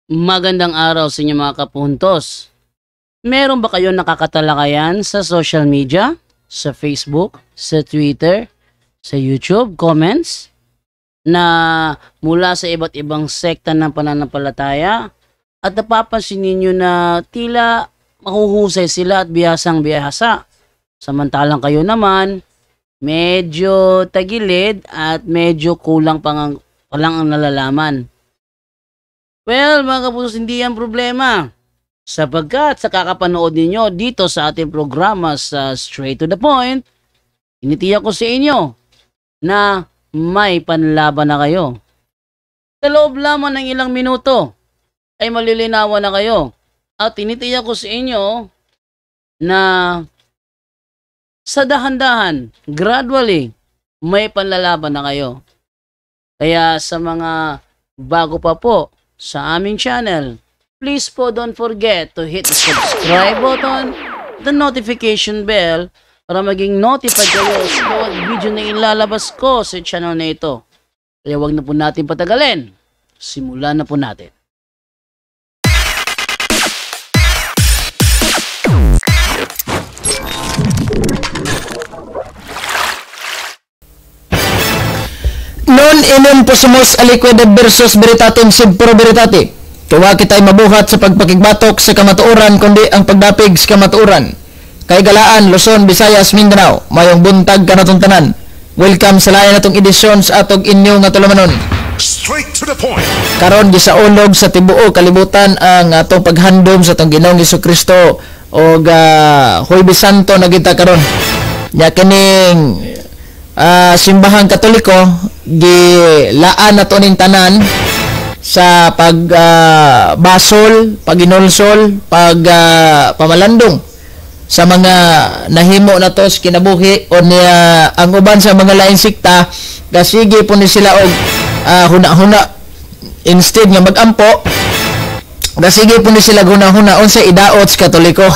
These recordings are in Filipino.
Magandang araw sa inyo mga kapuntos. Meron ba kayo nakakatalakayan sa social media? Sa Facebook, sa Twitter, sa YouTube, comments? Na mula sa iba't ibang sekta ng pananampalataya at napapansin ninyo na tila mahuhusay sila at bihasang bihasa. Samantalang kayo naman, medyo tagilid at medyo kulang pa lang ang nalalaman. Well, mga kapusos, hindi yan problema. Sapagkat sa kakapanood ninyo dito sa ating programa sa Straight to the Point, initiyak ko sa inyo na may panlaban na kayo. Sa loob lamang ng ilang minuto ay malilinawan na kayo. At initiyak ko sa inyo na sa dahan-dahan, gradually, may panlalaban na kayo. Kaya sa mga bago pa po sa aming channel, please po don't forget to hit the subscribe button, the notification bell, para maging notified kayo sa bawat video na ilalabas ko sa channel na ito. Kaya wag na po natin patagalin. Simulan na po natin. Non inum possumus aliquid versus veritatem sub pro veritate. Kawa kita'y mabuhat sa pagpakigbatok sa kamatuoran kundi ang pagdapig sa kamatuoran. Kay Galaan, Luzon, Visayas, Mindanao, mayong buntag kanatong tanan. Welcome sa layan natong edisyon sa atog inyo nga tulamanon. Straight to the point. Karon gisaulog sa tibuok kalibutan ang atong paghandom sa atong Ginoong Hesukristo og Huwebes Santo na kita karon. Nya kining simbahang Katoliko gilaan nato ning tanan sa basol, paginulsol, pamalandong sa mga nahimo nato sa kinabuhi o niya ang uban sa mga laing sikta gasige po ni sila og huna-huna instead nga magampo gasige po ni sila huna-huna unsa idaot sa Katoliko.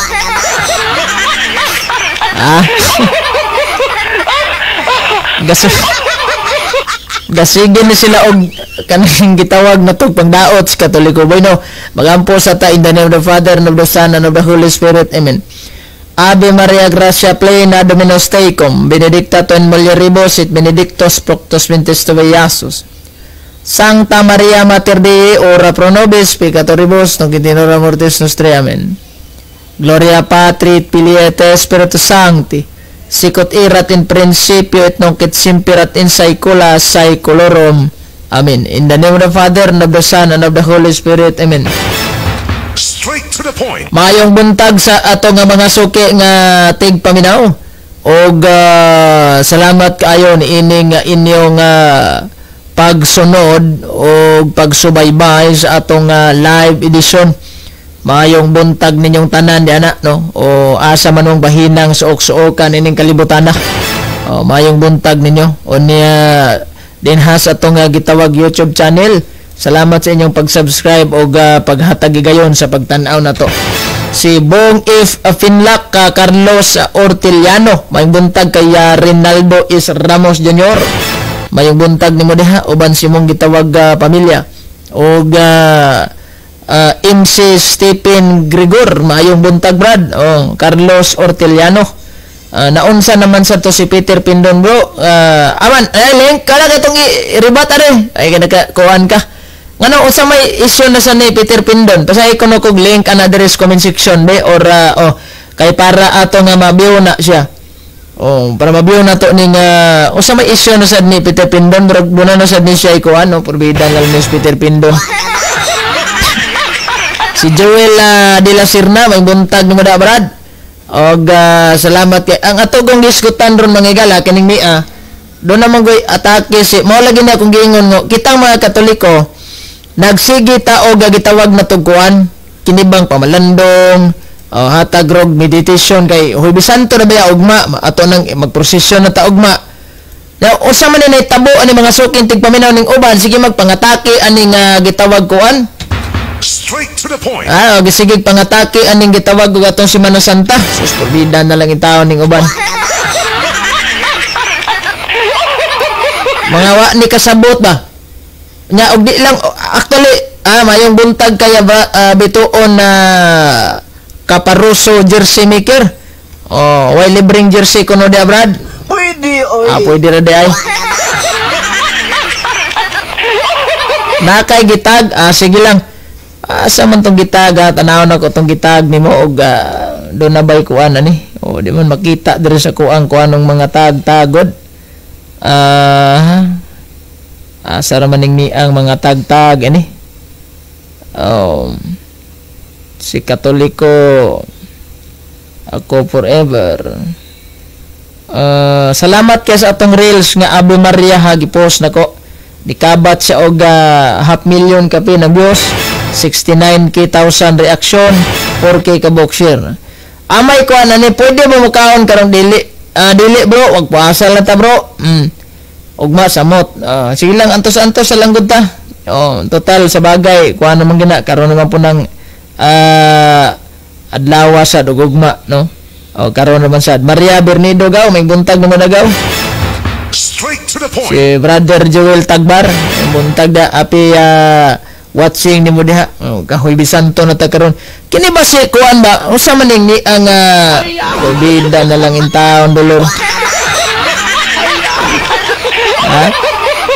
Gasige ni sila og kanang gitawag na tog pangdaot sa Katoliko. Bueno, magampo sa ta in the name of the Father, and of the Son, and of the Holy Spirit. Amen. Ave Maria Gracia Plena, Dominus Tecum, benedicta tu in mulieribus et benedictus fructus ventris tui, Iesus. Sancta Maria Mater Dei, ora pro nobis peccatoribus, nunc et in hora mortis nostri. Amen. Gloria Patri et Filii et Spiritus Sancti, sicut erat in principio et nunc et semper et in saecula saeculorum. Amen. In the name of the Father, and of the Son, and of the Holy Spirit. Amen. Straight to the point. Mayong buntag sa ato nga mga suki nga tigpaminaw. Og salamat kaayo ni ining inyong pagsunod o pagsubaybay sa atong live edition. Mayong buntag ninyong tanan di ana no o asa manong bahinang suok-suokan ining kalibutan na. Mayong buntag ninyo o niya dinhas atong gitawag YouTube channel. Salamat sa inyong pag-subscribe o paghatag gayon sa pagtan-aw na to. Si Bong If Finlac Carlos Orteliano, mayong buntag kay Rinaldo Is Ramos Jr. Mayong buntag ni mo diha uban si mong gitawag pamilya. Og MC Stephen Gregor, mayong buntag Brad. Carlos Orteliano. Naunsa naman sa to si Peter Pindon bro. Aman, link kala katong i-rebut ay kuan ka. Ngano unsa may issue na sa ni Peter Pindon? Pasay ko no kog link another comment section be or kay para ato nga mabiyo na siya. Para mabiyo na to ning unsa may issue na sa ni Peter Pindon bro muna na sa ni siya ko ano porbida ngal ni Peter Pindon. Si Joel de la Sirna may buntag ni Mada Brad. Og salamat kay ang atong diskutan ron mga igala kining mia. Do naman goy atake si mao lagi na akong giingon ngo kitang mga Katoliko nagsigi ta og gitawag na tugkuan kinibang pamalandong hatag rog meditation kay Huwebes Santo na baya ugma ato nang magprosesyon na ta ugma. Now usa man ni tabo ani mga sukin tigpaminaw ning uban sige magpangatake aning gitawag kuan. Straight to the point. Gisigig pangatake aning gitawag og atong Semana Santa. Sus porbida na lang itaw ning uban. Mga wa ni kasabot ba? Nya og di lang actually mayong buntag kaya bituon na Kaparuso jersey maker. Oh, way libreng jersey kuno dia Brad. Pwede, oy. Pwede ra di ay. Nakay gitag, sige lang. Asa man tong gitag, tanawon ako tong gitag nimo og do na bay kuan ani. O di man makita diri sa kuang kuanong mga tag-tagod. Asa ra maning niang mga tag-tag ani. Si Katoliko ako forever. Salamat kay sa atong reels nga Ave Maria ha gipost nako. Dikabat siya og 500,000 ka pinag-views, 69k thousand reaction, 4k ka box share. Amay ko ani pwede ba mo kaon karong dili? Dili bro, wag paasa lang ta bro. Ugma samot. Sige lang antos-antos sa langgod ta. Total sa bagay kuha naman gina karon naman po ng adlaw sa dugugma no. Karon naman sad Maria Bernido gaw may buntag naman nagaw. Straight to the point. Si Brother Joel Tagbar buntag da api watching nimo diha. Kahoy bisanto na ta karon. Kini ba si kuan ba usa man ni ang COVID na lang in town dolor.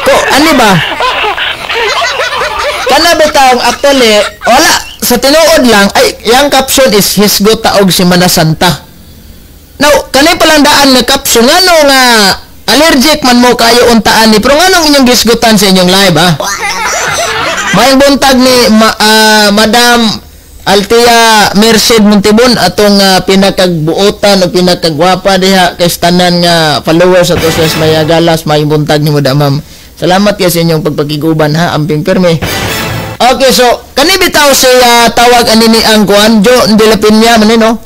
Ko ani ba? Kana bitaw actually wala sa tinuod lang ay yang caption is hisgot taog Semana Santa. Now kanay palang daan nga caption ngano nga allergic man mo kayo untaan ni pero nganong inyong gisgutan sa inyong live Mayang buntag ni Madam Altia Merced Montibon atong pinakagbuotan o pinakagwapa diha kay tanan nga followers ato sa Maya Galas mayang buntag ni mo da ma'am. Salamat kay sa inyong pagpakiguban ha amping perme. Okay, so kani bitaw siya tawag ani ni ang kuan Jo Dilapin niya man no.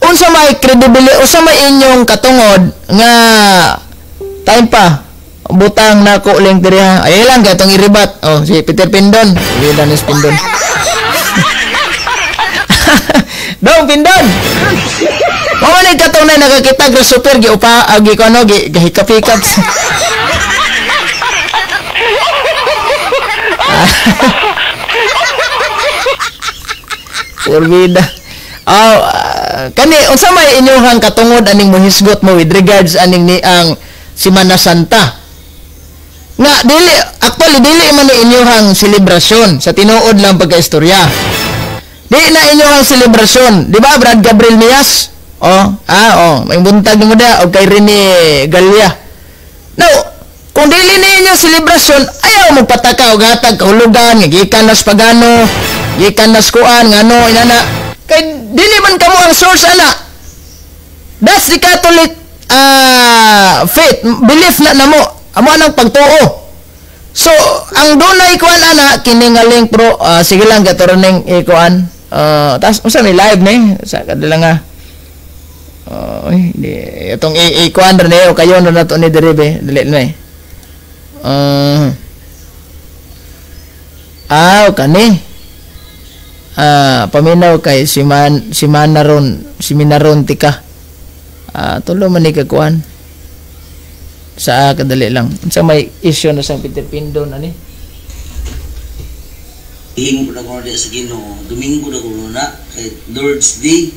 Unsa may credibility unsa may inyong katungod nga time pa butang nako link diri ha. Ay lang gatong iribat. Si Peter Pindon, Danis Pindon. Dong Pindon. Mao ni katong na nakakita gra super gi upa agi kono gi hikap-hikap. Forbida. Kani unsa may inyong katungod aning mohisgot mo with regards aning ni ang Semana Santa? Nga dili actually dili man ni inyong selebrasyon sa tinuod lang pagkaistorya. Di na inyong selebrasyon, di ba Brad Gabriel Mias? May buntag mo da og kay Rene Galia. Now, kung dili na inyong selebrasyon, ayaw mo pataka og hatag kahulugan nga gikan nas pagano, gikan nas kuan ngano inana. Kay dili man kamo ang source ana. That's the Catholic faith, belief na namo. Amo anang pagtuo. So, ang dunay kuan ana kiningaling pro sige lang gatoroneng ikuan. Tas unsa may live ni sa kadala nga itong ikuan rin o kayo na to ni deribe dili na kani paminaw kay si Minaron tika tulo man ni kakuan sa kadali lang sa may issue na sang Peter Pindon ani Himo na ko sa Ginoo Domingo na ko na kay Lord's Day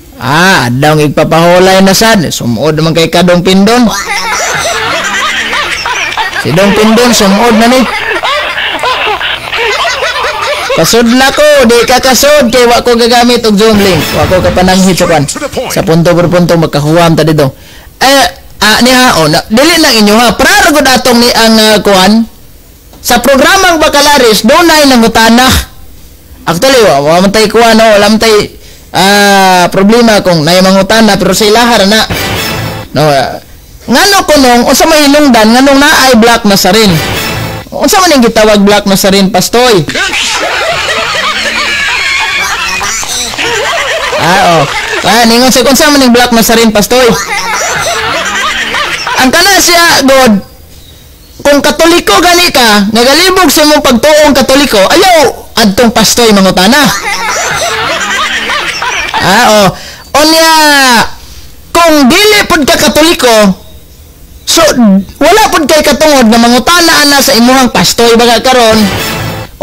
daw igpapahulay na sad sumod man kay Kadong Pindon si Dong Pindon sumod na ni kasudla ko di ka kasud kay wa ko gagamit og Zoom link wa ko kapananghit sa kwan sa punto por punto magkahuwam ta dito dili lang inyo ha para gud atong ni ang kuan sa programang Bacalaris dunay nangutana actually wa man tay kuan wala man tay problema kung nay mangutana pero sa ilahar na ngano kunong unsa may hinungdan nganong naay Black Nazarene unsa man ning gitawag Black Nazarene pastoy ningon sa unsa man ning Black Nazarene pastoy ang kana siya God kung Katoliko gani ka nagalibog sa imong pagtuong Katoliko ayaw adtong pastoy mangutana onya kung dili pud ka Katoliko so wala pud kay katungod nga mangutana ana sa imuhang pastoy baga karon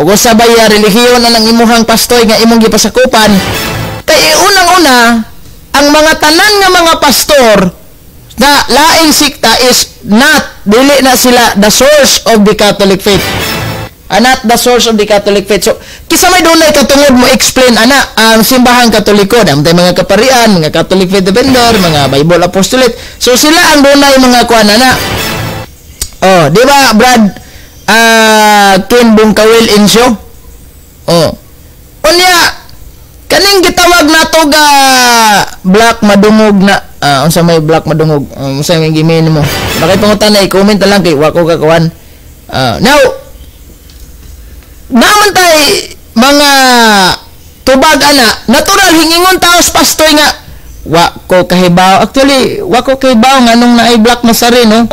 o usabay relihiyon na ng imuhang pastoy nga imong gipasakupan, kay unang-una ang mga tanan nga mga pastor na laing sikta is dili na sila the source of the Catholic faith. Not the source of the Catholic faith. So, kisa may dunay katungod mo explain ang simbahang Katoliko, damtay mga kaparian, mga Catholic faith defender, mga Bible apostolate. So, sila ang dunay mga kuan Oh, di ba, Brad? Ken Bungkawil Insyo? Oh. Unya, kaning gitawag nato ga black madungog na unsa may black madungog, unsa may gimin mo. Bakit pangutan na i-comment lang kay wako ka kuan. Now, naman tay mga tubag natural hingingon taos pastoy nga wa ko kahibaw. Actually wa ko kahibaw nga nung naay black masari no.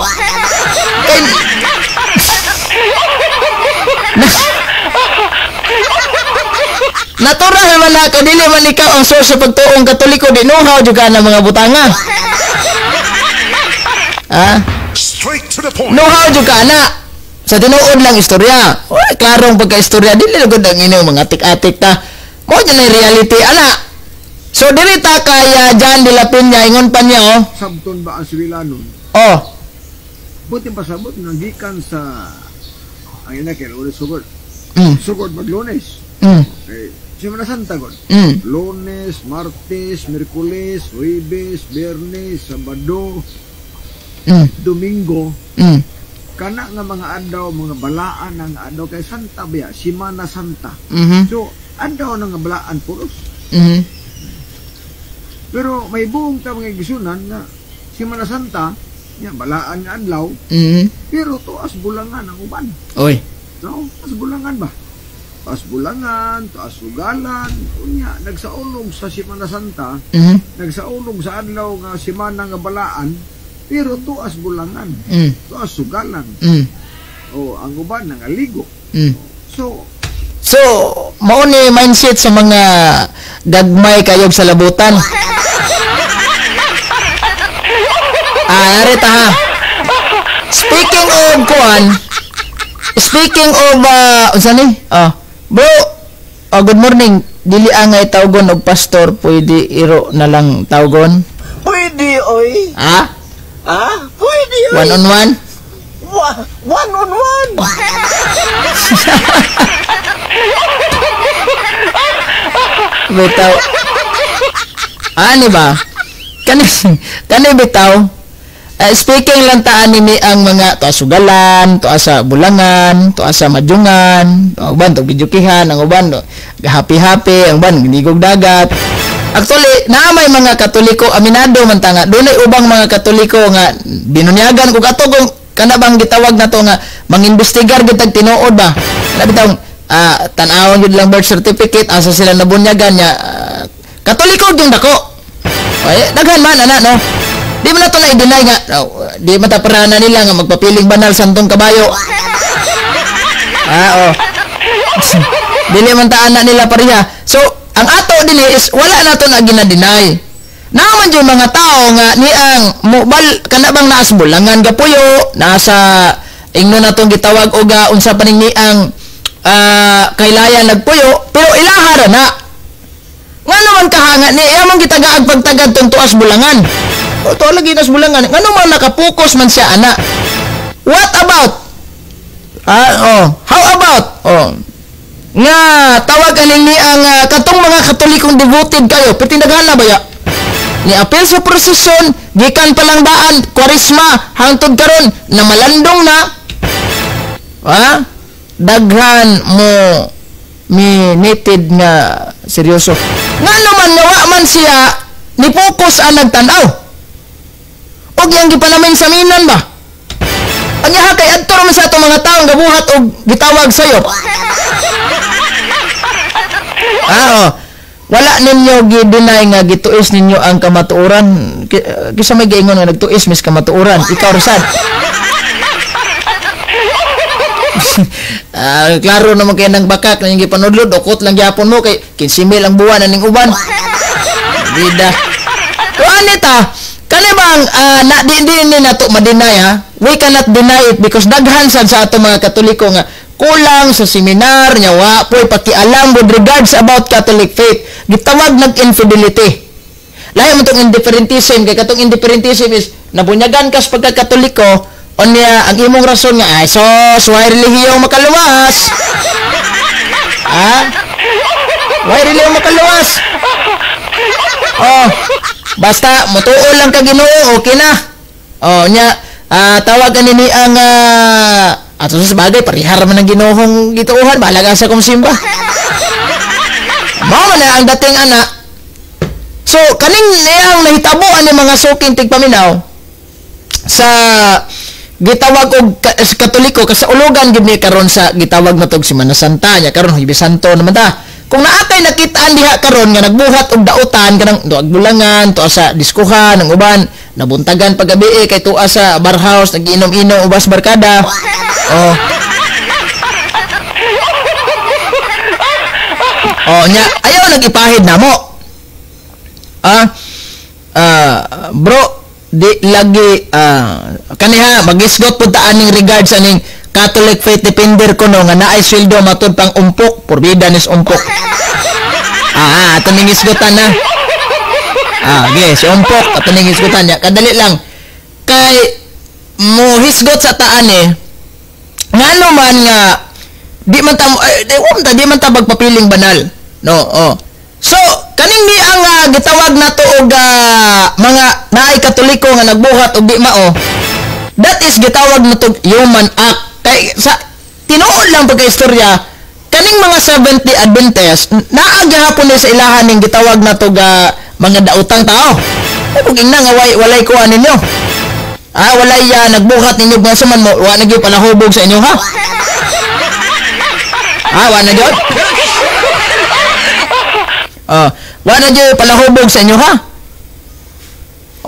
Natural man na ko dili man ikaw ang source sa pagtuong Katoliko, di nuhaw jud ka na mga butanga. Straight to the point. Nuhaw jud ka na. Sa tinuod lang istorya. Oy, klarong pagka-istorya dili lugod ang inyong mga atik-atik ta. Mo dyan ay reality So dili ta kaya Jan de la Peña ingon pa niya Sabton ba ang sibilanon? Buti pasabot nga gikan sa ang ina kay ulit sugod. Sugod mag-Lunes. Semana Santa god. Lunes, Martes, Miyerkules, Huwebes, Biyernes, Sabado, Domingo. Kana nga mga adlaw, mga balaan ng adlaw kay Santa biya, Semana Santa. So, adlaw nga balaan puros. Pero may buong ta mga gisunan nga Semana Santa, nya balaan nga adlaw. Pero tuas bulangan ang uban. Oy. No, tuas bulangan ba? Tuas bulangan, tuas sugalan, unya nagsaulog sa Semana Santa, nagsaulog sa adlaw nga semana nga balaan. Pero tuas bulangan, tuas sugalan. Ang uban nangaligo. So mao ni mindset sa mga gagmay kayog sa labutan. Arita ha. Speaking of unsa ni? Bro, good morning. Dili angay tawgon og pastor, pwede iro na lang tawgon. Pwede oy. Pwede oy. One on one? One on one. Bitaw. Ani ba? Kani bitaw. Speaking lang taan nini ang mga tuas sugalan, tuas sa bulangan, tuas sa madyungan, ang uban tog bidyukihan, ang uban happy-happy, ang uban ginigog dagat. Actually, naamay mga Katoliko aminado man ta nga dunay ubang mga Katoliko nga binunyagan kung ato kung kana bang gitawag nato nga mangimbestigar gid tag tinuod ba. Labi taong tan-awon gid lang birth certificate asa sila nabunyagan nya Katoliko gyud dako. Ay daghan man no. Di man nato na i-deny nga di mataparana nila nga magpapiling banal santong kabayo. Dili man ta ana nila pareha. So ang ato dinhi is wala nato na gina-deny. Naman yung mga tao nga niang mobal kana bang naas bulangan gapuyo, nasa ingno natong gitawag og unsa pa ning niang kailayan nagpuyo, pero ilahara na. Nga naman kahanga ni amang gitagaag pagtagad tong tuas bulangan. O to lagi nas bulangan. Ngano man nakapokus man siya ana. What about? How about? Nga tawag aning ni ang katong mga Katolikong devoted kayo, pitindaghan na ba ya? Ni apel sa prosesyon, gikan palang daan, kwarisma, hangtod karon na malandong na. Daghan mo minitid nga seryoso. Nga naman nawa man siya ni focus ang nagtanaw. Og yang gipanamin sa minan ba? Ang yaha kay adto man sa ato mga taong gabuhat og gitawag sayo. Wala ninyo gidinay nga gituis ninyo ang kamatuoran. Kisa may giingon nga nagtuis mis kamatuoran. Ikaw rasad. Klaro naman kayo ng bakak na yung gipanudlod, ukot lang gyapon mo kay 15,000 ang buwan na ning uban. Bida. Kuanita, kani bang di nato ma-deny ha? We cannot deny it because daghan sad sa ato mga Katoliko nga kulang sa seminar nya wa po'y pakialam with regards about Catholic faith. Gitawag nag-infidelity. Lahi mo itong indifferentism, kaya katong indifferentism is nabunyagan ka sa pagkakatoliko, o niya, ang imong rason nga, ay sos, why relihiyong makaluwas? Why relihiyong makaluwas? Basta, mutuo lang ka Ginoo, okay na. Niya, tawag ka nini ang, at sa bagay, parihar man ang Ginoong gituuhan, bahala sa kong simba. Mao na ang dating anak. So, kaning niyang nahitabo ani mga suking tigpaminaw sa gitawag og Katoliko kasaulugan gid ni karon sa gitawag natog Semana Santa nya karon Huwebes Santo naman ta. Kung naatay nakitaan diha karon nga nagbuhat og dautan kanang duag bulangan tuwa sa diskuhan ang uban nabuntagan pagabi kay tuwa sa bar house nagiinom-inom ubas barkada. Nya ayaw nagipahid namo. Bro, di lagi kaniha magisgot pud ta aning regards aning Catholic faith defender ko no nga naay sweldo matud pang umpok, forbidden is umpok. Ato ning isgotan na. Si umpok ato ning isgotan niya. Kadali lang kay mo hisgot sa taan ngano man nga di man ta magpapiling banal. No, So, kaning ni ang gitawag nato og mga naay Katoliko nga nagbuhat og di mao. That is gitawag nato human act. Kay sa tinuod lang pagka-istorya, kaning mga Seventh Day Adventist naa gihapon sa ilahan ning gitawag nato mga daotang tao. Kung ingna nga walay kuan ninyo. Walay nagbuhat ninyo nga suman mo, wa na gyud palahubog sa inyo ha. Wa na gyud. Wa na gyud palahubog sa inyo ha.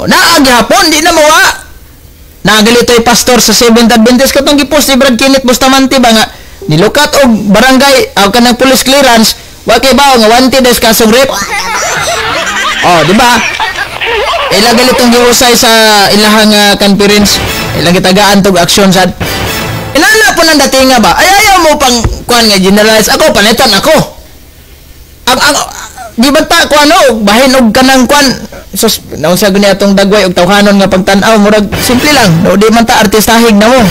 Naa gihapon di na mawa. Nagalitoy pastor sa Seventh Adventist katong gipost ni Brad Kenneth Bustamante ba nga nilukat og barangay kanang police clearance wa kay ba nga wanted as kasong rape. Di ba? Ilang galitong giusay sa ilahang conference, ilang gitagaan tog aksyon sad. Inana po nang datinga ba? Ayaw mo pang kuan nga generalize ako panitan ako. Di ba ta ko bahin og kanang kuan sus naon sa gani atong dagway og tawhanon nga pagtan-aw murag simple lang no di man ta artistahig na mo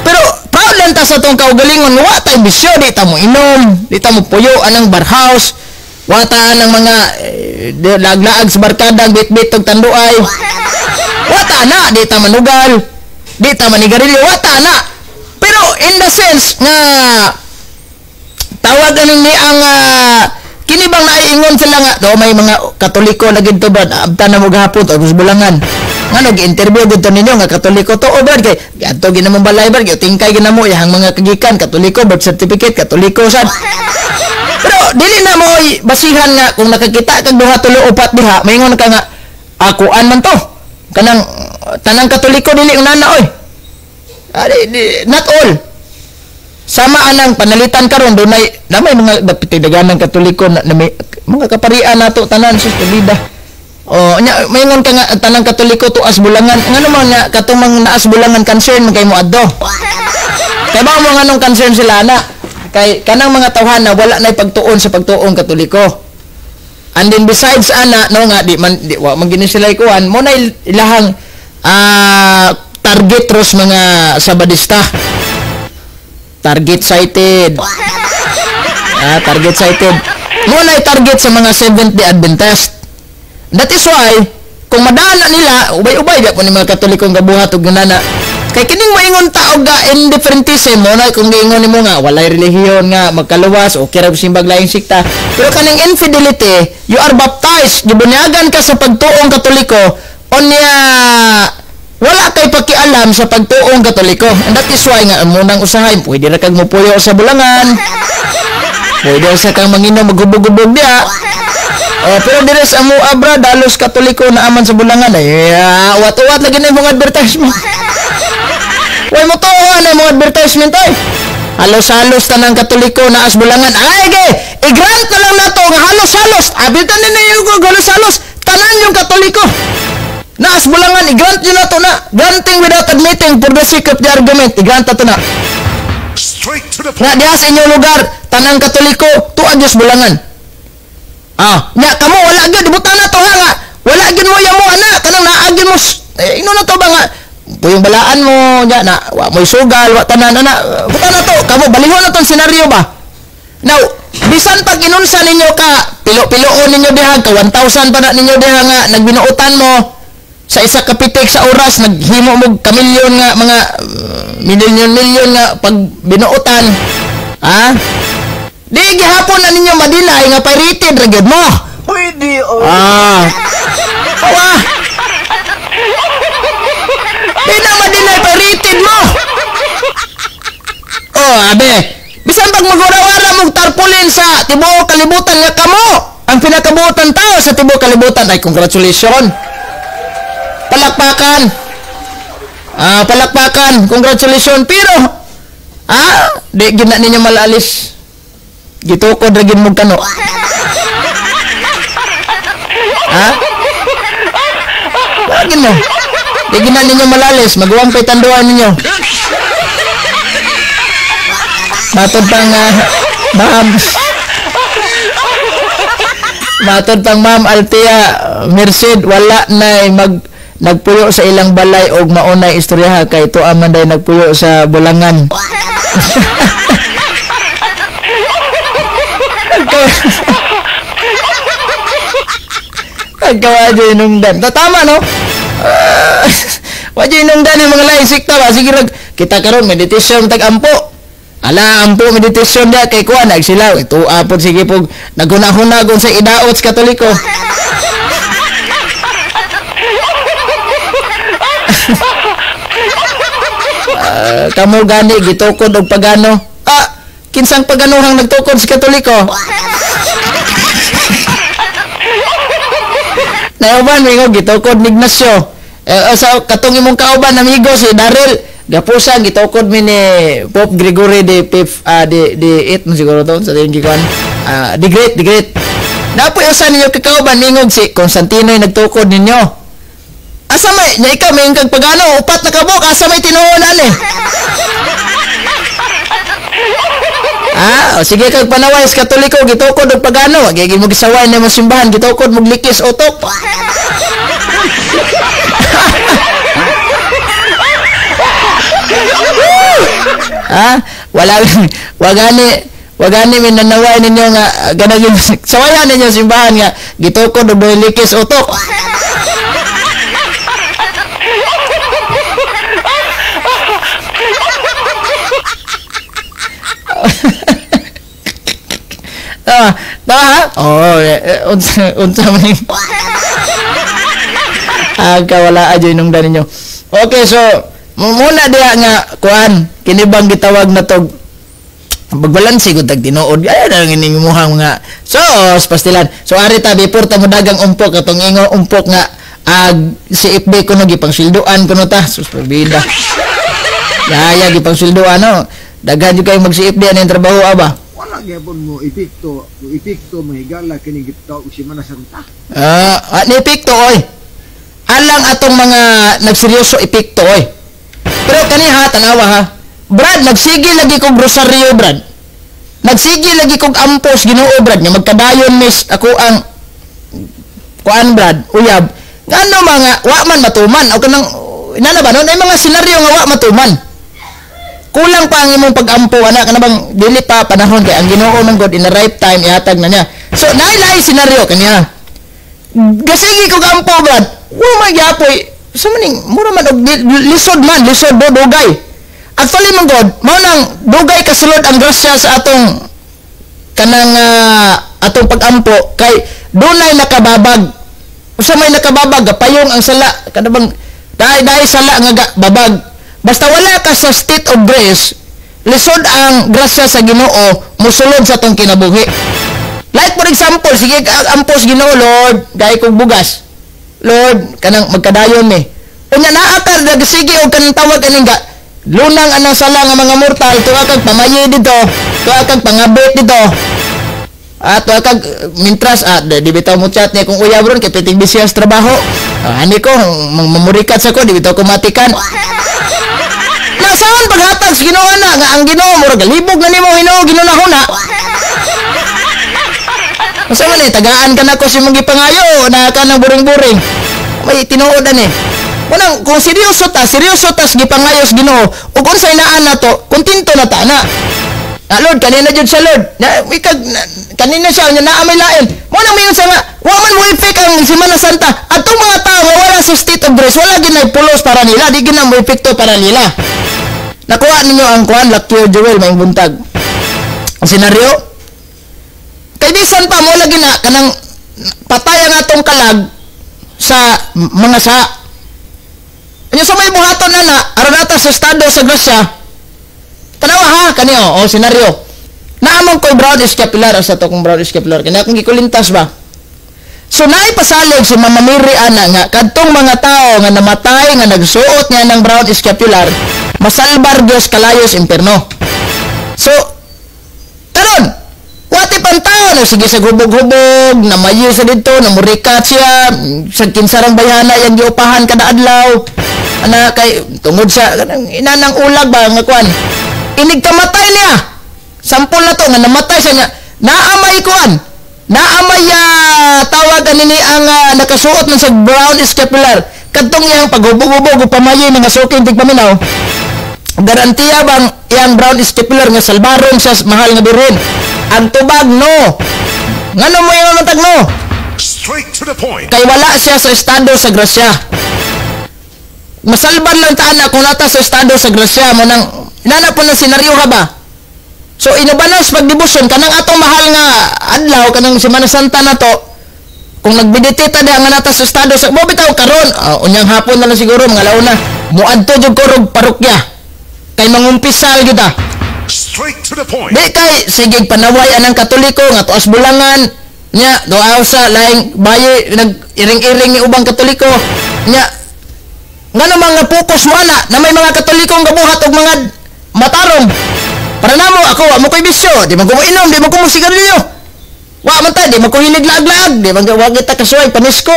pero proud lang ta sa tong kaugalingon wa tay bisyo di ta mo inom di ta mo puyo anang bar house wa ta nang mga laglaag sa barkada bit-bit og tanduay wa ta na di ta manugal di ta manigarilyo wa ta na pero in the sense nga tawag ganing ni ang kini bang naiingon sila nga do may mga Katoliko lagi to brad abtan na mo gahapon o bulangan ngano gi-interview dito ninyo nga Katoliko to o brad kay adto ginamong balay brad tingkay ginamo yang mga kagikan Katoliko birth certificate Katoliko sad pero dili na mo basihan nga kung nakakita kag duha tulo upat diha maingon ka nga akuan man to kanang tanang Katoliko dili unana oy not all. Sama anang panalitan karon dunay namay mga dagdagan ng Katoliko na may mga kaparian nato tanan sus kabida. Nya maingon ka nga tanang Katoliko tuas bulangan. Ngano man nga katong mga naas bulangan concern man kay mo adto. Kay ba mo nganong concern sila na kay kanang mga tawhana wala nay pagtuon sa pagtuong Katoliko. And then besides ana no nga di wa man gini sila ikuan mo na ilahang target ros mga Sabadista. Target sighted. Target sighted. Muna target sa mga Seventh Day Adventist. That is why, kung madana nila, ubay-ubay di po ni mga Katolikong gabuhat o ginana. Kay kining maingon taog indifferentism mo na kung giingon nimo nga walay relihiyon nga magkaluwas o kira simbag laing sikta. Pero kaning infidelity, you are baptized, gibunyagan ka sa pagtuong Katoliko onya wala kay pakialam sa pagtuong Katoliko. And that is why nga munang usahay pwede ra kag mopuyo sa bulangan. Pwede sa kang manginom maghubog-hubog diha. Pero dire sa amo abra dalos Katoliko na aman sa bulangan wat-wat lagi na mga advertisement. Way mo to na mga advertisement ay. Halos-halos tanang Katoliko na as bulangan. Ay ge, i-grant na lang nato nga halos-halos. Abitan na yung halos-halos tanan yung Katoliko. Naas bulangan, i-grant nyo na ito na. Granting without admitting for the sake of the argument. I-grant na ito na. Straight Nga diha sa inyong lugar, tanang Katoliko, tuwa Diyos bulangan. Nya kamo wala gyud ibutan na to ha nga. Wala gyud mo yamo ana, kanang naagin mo. Ino na to ba nga puyong balaan mo nya na wa moy sugal, wa tanan ana. Butan na to, kamo balihon na tong senaryo ba? Now, bisan pag inunsa ninyo ka, pilo-piloon ninyo diha, ka 1,000 pa na ninyo diha nga nagbinuotan mo sa isa ka pitik sa oras, naghimo mo kamilyon nga mga milyon nga pag binuotan. Di gihapon na ninyo madinay nga pirated ra gyud mo. Pwede, oy. Di na madinay pirated mo. Abe, bisan pag magwara-wara mong tarpulin sa tibuok kalibutan nga kamo, ang pinakabuotan tao sa tibuok kalibutan ay congratulations. Palakpakan. Palakpakan, congratulations. Pero di gina ninyo malalis. Gitukod ra gid mo kano. Wag mo. Di gina ninyo malalis, magawang kay tanduan ninyo. Matod pang Ma'am Altia Merced, wala na nagpuyo sa ilang balay og maunay istoryaha kay to aman day nagpuyo sa bulangan. Wadyo inungdan. Tama no? Wadyo inungdan yung mga lain sikta ba? Sige kita karon meditation tag-ampo. Ala, ampo meditation dia kay kuha nagsilaw. Ito apod sige pog naghunahunagong sa idaot sa Katoliko. Kamu gani gitukod og pagano. Kinsang paganuhang nagtukod sa Katoliko. Nauban mo gitukod ni Ignacio. Sa katong imong kauban amigo si Daryl, gapusa gitukod mi ni Pope Gregory the 8th mo siguro to sa tingin gikuan. The Great. Napoy usa ninyo kakauban mingog si Constantino ay nagtukod ninyo. Asa may nya ikaw may kag pagano upat na kabok asa may tinuon ani. Sige kag panaway sa Katoliko gitukod og pagano, gigi mo gisaway na mo simbahan gitukod mo likis utok. Wagani minanaway ninyo nga ganagin sawayan ninyo simbahan nga gitukod og likis utok. Unsa man wala adyo nung dani nyo. Okay, so muna diha nga kuan kinibang gitawag na tog bagbalansi gud tag tinuod ay na ning imuhang mga pastilan. So ari ta before ta modagang umpok katong ingo umpok nga si FB kuno gipang silduan kuno ta sus pabida. Yaya gipang silduan no. Daghan jud kay mag si FB ang trabaho aba. Wala gyapon mo epekto mahigala kini gitaw si Semana Santa. Ni epekto oy. Alang atong mga nagseryoso epekto oy. Pero kaniha tanawa ha. Brad, nagsige lagi kog rosaryo Brad. Nagsige lagi kog ampos Ginoo Brad nga magkadayon mis ako ang kuan Brad, uyab. Ngano mga wa man matuman o kanang inana ba non ay mga senaryo nga wa matuman. Kulang pa ang imong pag-ampo ana kana bang dili pa panahon kay ang Ginoo man God in the right time ihatag na niya. So nailay senaryo kaniya. Gasigi kog ampo Brad. Wa magyapoy. Sa maning mura man og lisod dugay. Actually man God, mao nang dugay kasulod ang grasya sa atong kanang atong pag-ampo kay dunay nakababag. Usa may nakababag payong ang sala kada bang dai sala nga babag. Basta wala ka sa state of grace, lisod ang grasya sa Ginoo mosulod sa atong kinabuhi. Like for example, sige ampos Ginoo Lord, dai kog bugas. Lord, kanang magkadayon mi. Unya naakar nagsige og kanang tawag kaning lunang anang sala nga mga mortal, tuwa kag pamayi dito, tuwa kag pangabit dito. Tuwa kag mintras di bitaw mo chat niya kung uyab ron kay pitig bisya sa trabaho. Ani ko mamurikat sa ko di bitaw ko matikan. Na saan paghatag sa Ginoo na nga ang Ginoo murag libog na nimo Ginoo ginunahuna. Masa man tagaan ka nako si mong gipangayo na kanang buring-buring. May tinuod ani. Munang kung seryoso ta gipangayo sa Ginoo ug unsay naa na to, kontento na ta na. Lord, kanina jud sa Lord. Kanina siya nya naa may lain. Mo nang mayon sa nga, wa man mo effect ang Semana Santa. Atong mga tao nga wala sa state of grace, wala ginay pulos para nila, di ginay mo epekto para nila. Nakuha ninyo ang kuan Lucky Joel maing buntag. Ang senaryo kay bisan pa mo lagi na kanang patay ang atong kalag sa mga sa. Anya sa may buhaton na aron ata sa estado sa grasya. Tanawa ha kaniyo o senaryo. Naamang ko'y brown scapular sa to kong brown scapular kanya akong gikulintas ba. So naay pasalig si Mama Mary ana nga kadtong mga tao nga namatay nga nagsuot niya ng brown scapular masalbar Dios kalayos imperno. So karon wati pang tao na sige sa hubog-hubog na mayo sa dito na murikat siya sa kinsarang bayana yang giupahan kada adlaw ana kay tungod sa inanang ulag ba nga kuan inig kamatay niya sampol na to nga namatay sa niya naamay kuan naamay tawag nini ang nakasuot man sa brown scapular kadtong yang paghubog-hubog ug pamayoy nga suking tigpaminaw garantiya bang yang brown scapular nga salbaron sa mahal nga birhen ang tubag no ngano mo yung matag no Straight to the point. kay wala siya sa estado sa grasya masalban lang taana kung nata sa estado sa grasya mo nang inana po ng senaryo ha ba. So inubanos pagdibusyon kanang atong mahal nga adlaw kanang Semana Santa na to kung nagbiditita diha nga nata sa estado sa mo bitaw karon unyang hapon na lang siguro mga launa muadto jud ko rog parokya kay mangumpisal gyud ta. Straight to the point. Di kay sige panaway anang Katoliko nga tuas bulangan nya doaw sa laing bayi nag-iring-iring ni ubang Katoliko nya ngano mga focus mo ana na may mga Katolikong gabuhat og mga matarong para namo ako wa mo koy bisyo di man ko inom di man ko sigarilyo wa man ta di man ko hilig laag-laag di man wa kita kasuway panisko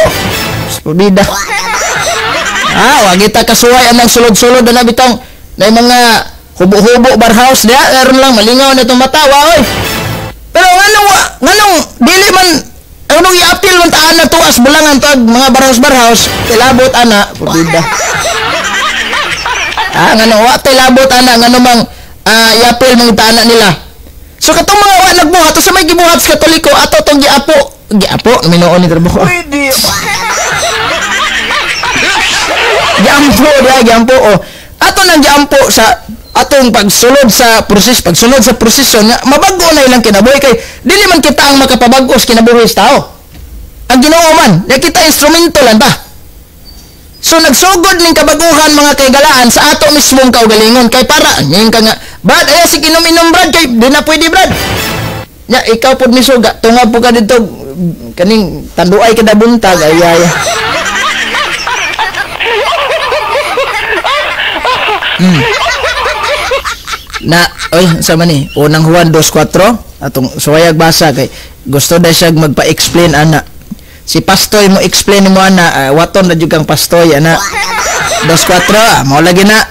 pabida wa kita kasuway anang sulod-sulod na bitong may mga hubo-hubo bar house dia aron lang malingaw na itong matawa oy pero nganong dili man anong i-appeal man taan na tuas bulangan to mga bar house tilabot ana pabida nganong wa tilabot ana nganong mang i-appeal mang taan nila so katong mga wa nagbuhat sa may gibuhat sa Katoliko ato tong giapo minuon ni trabaho giampo ato nang giampo sa atong pagsulod sa prosesyon nga mabago na ilang kinabuhi kay dili man kita ang makapabag-o sa kinabuhi sa tao ang Ginoo man ya kita instrumento lang ba so nagsugod ning kabaguhan mga kaigalaan sa ato mismong kaugalingon kay para ngayon ka nga brad si inom-inom brad kay di na pwede brad ya ikaw pud misuga tungab po ka dito kaning tanduay kada buntag ay na oy sama ni unang Juan 2:4 atong suwayag basa kay gusto na siya magpa-explain ana si pastoy mo explain mo ana waton na jud kang pastoy ana 2:4 mao lagi na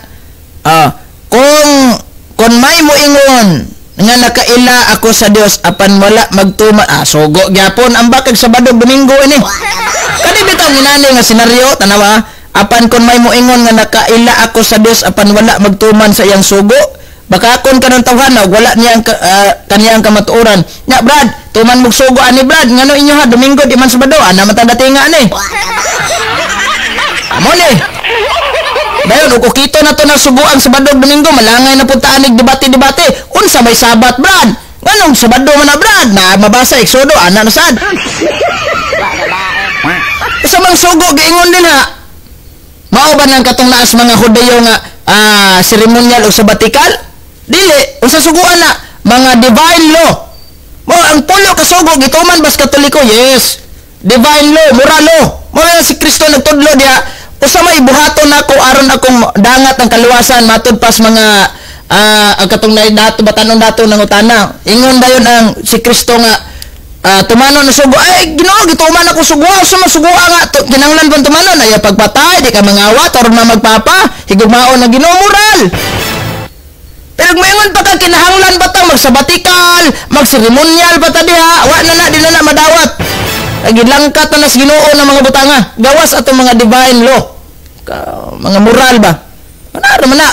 kung may mo ingon nga nakaila ako sa Dios apan wala magtuman sugo gyapon ang bakag Sabado Domingo ini kani bitaw ginani nga senaryo tanawa apan kun may mo ingon nga nakaila ako sa Dios apan wala magtuman sa iyang sugo baka kon kanang tawhana wala niya kaniyang kamatuoran nya brad tuman mog sugo ani brad ngano inyo ha Domingo di man Sabado ana man datinga ani amo ni dayon ug kito na to na suguan Sabado Domingo malangay na punta anig debate unsa may Sabat brad nganong Sabado man na brad na mabasa Exodo ana na sad sa mang sugo giingon din ha mao ba nang katong naas mga Hudayo nga seremonyal o sabatikal dili unsa suguan na mga divine law mo ang pulo ka sugo gituman bas Katoliko yes divine law moral law mo si Kristo nagtudlo diha usa may buhaton nako aron akong dangat ang kaluwasan matud pas mga ang katong nato batanon dato nang utana ingon dayon ang si Kristo nga tumanon na sugo ay Ginoo gituman ako sugo sa masugoa nga kinahanglan ban tumanon ay pagpatay di ka mangawat aron na magpapa higugmaon na Ginoo moral Pero mayon pa ka kinahanglan ba ta magsabatikal, magseremonyal pa ta diha, wa na di na madawat. Gilangkat na nas Ginoo ng mga butanga. Gawas atong mga divine law. Mga moral ba? Ano man na?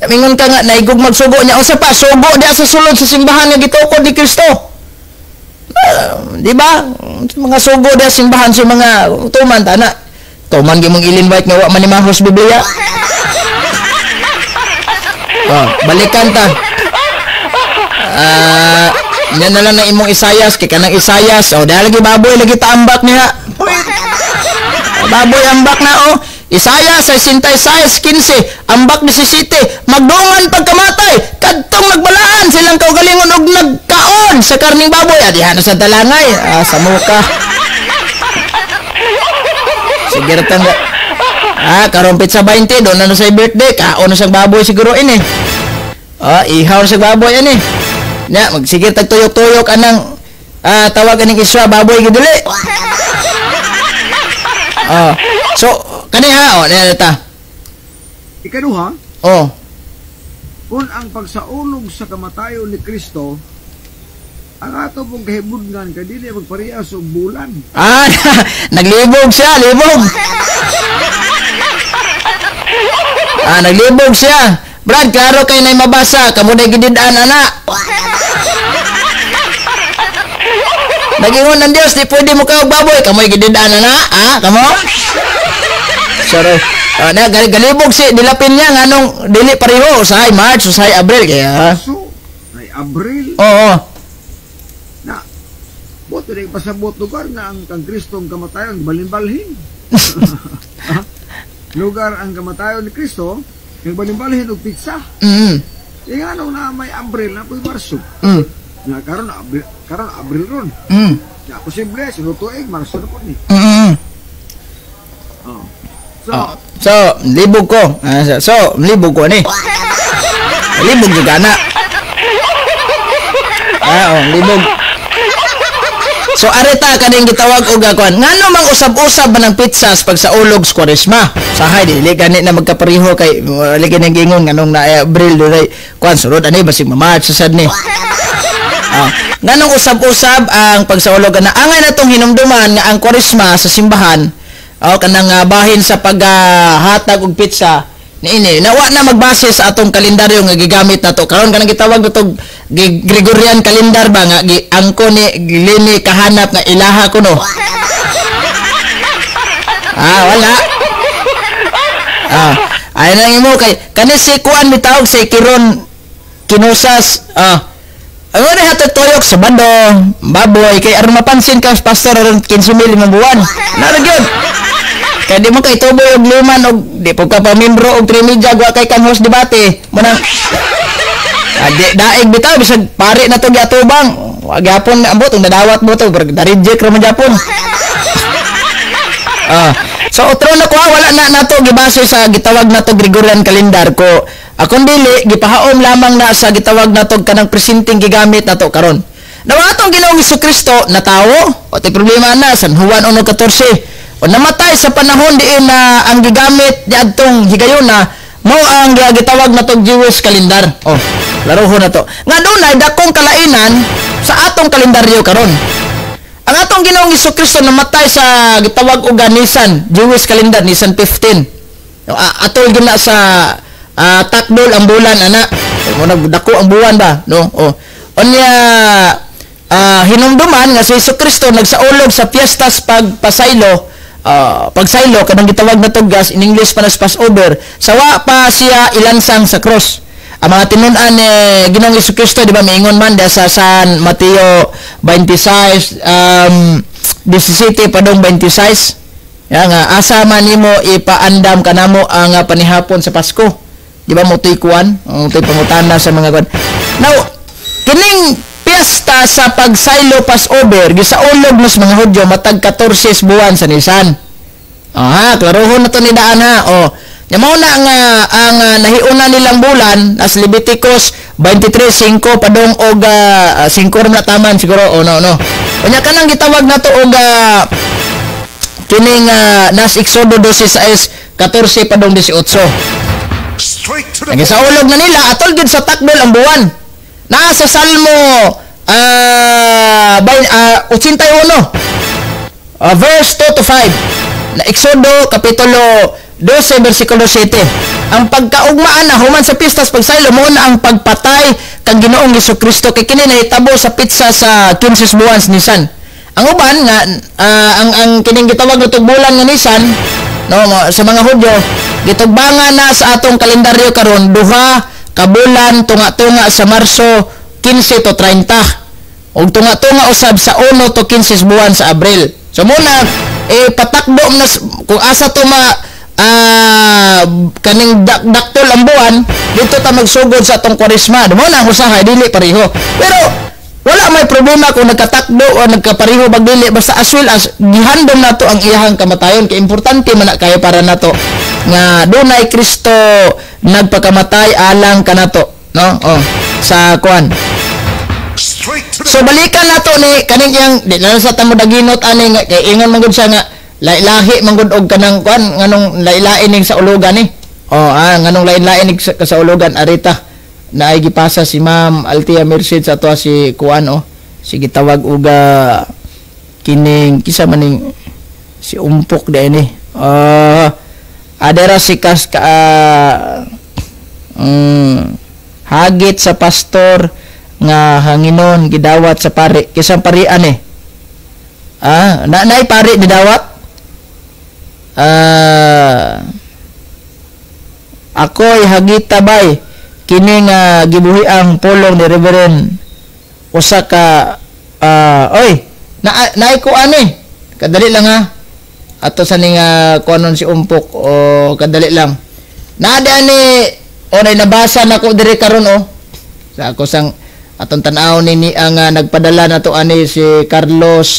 Mingon ka nga naigog magsugo niya usa pa sugo diha sa sulod sa simbahan nga gitukod ni Kristo. Di ba? Mga sugo diha simbahan sa mga tuman tana. Tuman gyud mong i-invite nga wa man ni mahos Biblia. Balikan ta. Yan na lang na imong Isayas kay kanang Isayas. Dahil lagi baboy lagi taambak niya. Baboy ambak na Isayas 66:15 ambak 17 magdungan pagkamatay kadtong nagbalaan silang kaugalingon og nagkaon sa karning baboy diha na sa dalangay sa muka. Sige ratang karon pizza 20 doon na sa birthday kaon na sa baboy siguro ini. Ihaw na sa baboy ani. Nya magsigir tag tuyok-tuyok anang tawag aning iswa baboy gid dili. So kaniha ta. Ikaduha, kung ang pagsaulog sa kamatayon ni Kristo ang ato pong kahibudngan kay dili magparehas og bulan. Naglibog siya, libog. Naglibog siya. Brad, klaro kay nay mabasa, kamo day gidid-an ana. Nagingon ng Dios, di pwede mo ka og baboy, kamoy gidid-an ana, kamo? Sorry. Galibog si dilapin niya nganong dili pareho usahay March, usahay Abril kaya. So, ay Abril. Oo. Na boto ning pasabot lugar na ang kang Kristong kamatayon balimbalhin. Lugar ang kamatayon ni Kristo, nagbalimbalhin og pizza. Yung ano na may Abril na po'y Marso. Na karon Abril ron. Ya posible sinutuig Marso na po ni. So, libog ko. Libog ko ni. Libog juga na. Libog. So, areta kaning gitawag og akuan. Ngano mang usab-usab ba ng pizzas pag sa ulog sa Kwaresma? Sahay dili gani na magkapareho kay wala gani gingon nganong na Abril dili kuan sunod ani basig March sad ni. Nganong usab-usab ang pagsaulog na angay natong hinumduman nga ang Kwaresma sa simbahan kanang bahin sa paghatag og pizza niini nawa na magbase sa atong kalendaryo nga gigamit nato karon kanang gitawag natong Gregorian calendar ba nga angko ni gilini kahanap nga ilaha kuno. Wala. Ay nang imo kay kani si kuan bitawag si Kiron Kinusas ano na hatag toyok sa bando baboy kay aron mapansin ka pastor aron 15,000 buwan na gyud kay di mo kay tuboy og liman og di po ka pa membro og trimidya wa kay kan host debate mo na daig bitaw bisag pare na to giatubang wa gyapon ambot og nadawat mo to da-reject ra man gyapon. So otro na ko wala na nato gibase sa gitawag nato Gregorian calendar ko akong dili gipahaom lamang na sa gitawag nato kanang presenting gigamit nato karon. Nawa atong Ginoong Hesukristo na tawo o tay problema na San Juan 1:14 o namatay sa panahon diin na ang gigamit diadtong higayon na mao ang gitawag nato Jewish calendar. Laruho na to. Nga dunay dakong kalainan sa atong kalendaryo karon. Ang atong Ginoong Hesukristo namatay sa gitawag og Nisan, Jewish calendar Nisan 15. Atol gina sa takdol ang bulan ana. Dako ang buwan ba, no? Onya hinumduman nga si Hesukristo nagsaulog sa piyestas pagpasaylo. Pagsaylo kanang gitawag na gas in English pa nas Passover. Sawa pa siya ilansang sa cross. Ang mga tinun-an ni Ginoong Hesukristo di ba miingon man sa San Mateo 26 17 padong 26 nga asa man nimo ipaandam kanamo ang panihapon sa Pasko di ba mo kuan motoy pangutana sa mga kuan. Now kining piyesta sa pagsaylo Passover gisaulog nos mga Hudyo matag 14 buwan sa Nisan. Klarohon na to ni daan nya mao na nga ang nahiuna nilang bulan as Leviticus 23:5 padong og 5 na taman siguro no. Unya kanang gitawag nato og kining nas Exodo 12:14 padong 18. Straight to the Nagisaulog na nila atol gid sa takdol ang buwan. Naa sa Salmo 81 verse 2 to 5. Na Exodo kapitulo 12 bersikulo 7. Ang pagkaugmaan na human sa pistas pagsaylo mo na ang pagpatay kang Ginoong Hesukristo kay kini nahitabo sa pitsa sa 15 buwan nisan. Ang uban nga ang kining gitawag na tugbulan nga nisan no sa mga Hudyo gitugbangan na sa atong kalendaryo karon duha ka bulan tunga-tunga sa Marso 15 to 30 ug tunga-tunga usab sa 1 to 15 buwan sa Abril. So muna patakbo na kung asa to kaning daktol ang buwan dito ta magsugod sa atong Kwaresma. Mo na ang usahay dili pareho. Pero wala may problema kung nagkatakdo o nagkapariho bag dili basta as well as gihandom nato ang iyahang kamatayon kay importante man na kayo para nato nga dunay Kristo nagpakamatay alang kanato no sa kuan. So balikan nato ni kaning yang di na sa tamo daginot ani nga kay ingon man gud siya nga lahi man gud og kanang kuan nganong lain-lain ning sa ulugan ni nganong lain-lain ning sa ulugan arita na ay gipasa si Ma'am Althea Merced sa ato si kuan si gitawag uga kining kisa maning si umpok da ini adera si kas hagit sa pastor nga hanginon gidawat sa pari kisang parian naay pari gidawat ako'y hagita bay kini nga gibuhi ang pulong ni Reverend usa ka naay ko ani kadali lang ato sa ning kuanon si umpok o kadali lang naadi ani nay nabasa nako diri karon sa ako sang atong tan-aw ni ang nagpadala nato ani si Carlos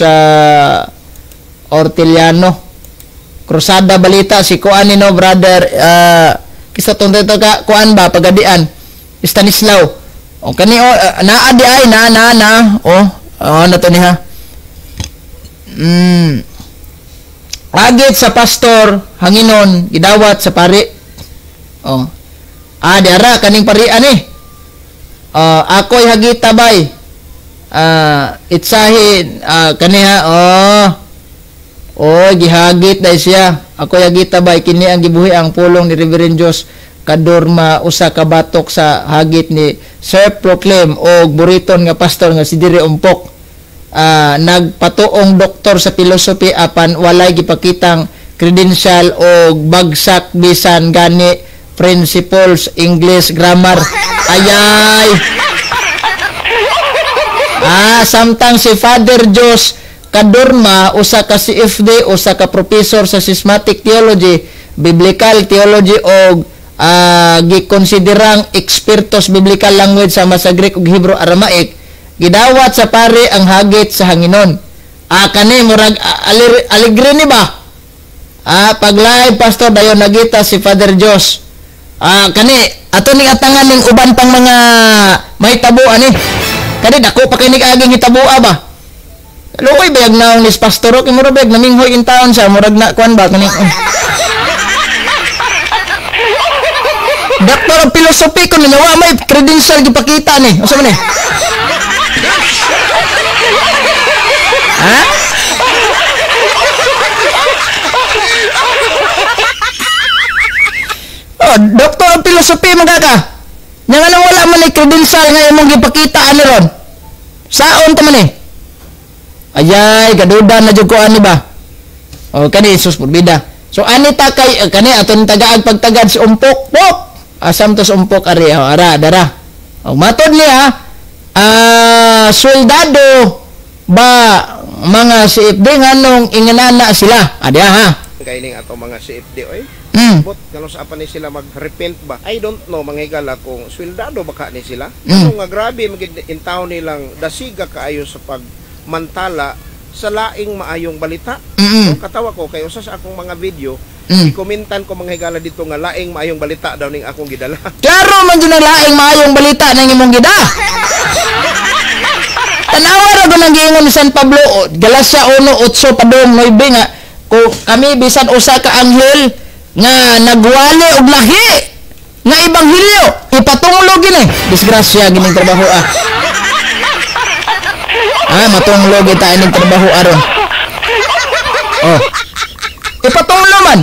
Orteliano Cruzada balita si kuan no brother kisa tong dito ka kuan ba pagadian Stanislaw o kani naadi ay na nato ni agit sa pastor hanginon gidawat sa pari diara kaning parian ako'y hagita bay itsahin kaniha gihagit dahil siya ako'y hagita bay kini ang gibuhi ang pulong ni Reverend Diyos kadorma usa ka batok sa hagit ni Sir Proclaim o buriton nga pastor nga si Diri Umpok nagpatuong doktor sa philosophy apan walay gipakitang credential o bagsak bisan gani principles English grammar ayay samtang si Father Diyos kadorma usa ka CFD usa ka professor sa systematic theology biblical theology o gikonsiderang ekspertos biblical language sa masa Greek ug Hebrew Aramaic gidawat sa pare ang hagit sa hanginon kani murag aligre ni ba pag live pastor dayon nagita si Father Diyos kani ato ning atangan ning uban pang mga may tabo ani kani dako pa kay nig-aging hitabua ba luoy bayag naong nis pastor kay murag bayag naminghoy in taon siya murag na kuan ba kani Doktor of Philosophy ko ninawa may credential gipakita ni. Unsa man ni? Doktor of Philosophy magaka. Nya nga wala man ni credential nga imong gipakita ani ron. Saon ta man ni? Ayay gadudan na jud ko ani ba? Kani sus bida. So ani ta kay kani aton tagaag pagtagad si umpok. Pok. Asam tos umpok ari ara dara. Matod niya soldado ba mga CFD nganong inganana sila. Ada kay ning ato mga CFD oy. But kano sa apan ni sila mag-repent ba? I don't know mangigala kung soldado baka ni sila. Ano nga grabe magid in town nilang dasiga kaayo sa pagmantala sa laing maayong balita. So, katawa ko kay usa sa akong mga video i-commentan ko mga higala dito nga laing maayong balita daw ning akong gidala. Klaro man dyan ang laing maayong balita nang imong gida. Tanawa ra nang giingon ni San Pablo, Galacia 1:8 padong 9 nga kung kami bisan usa ka anghel nga nagwali og lahi nga ibanghilyo ipatunglo gini. Disgrasya gining trabaho matunglo kita ining trabaho aron. Oh. Ipatunglo man.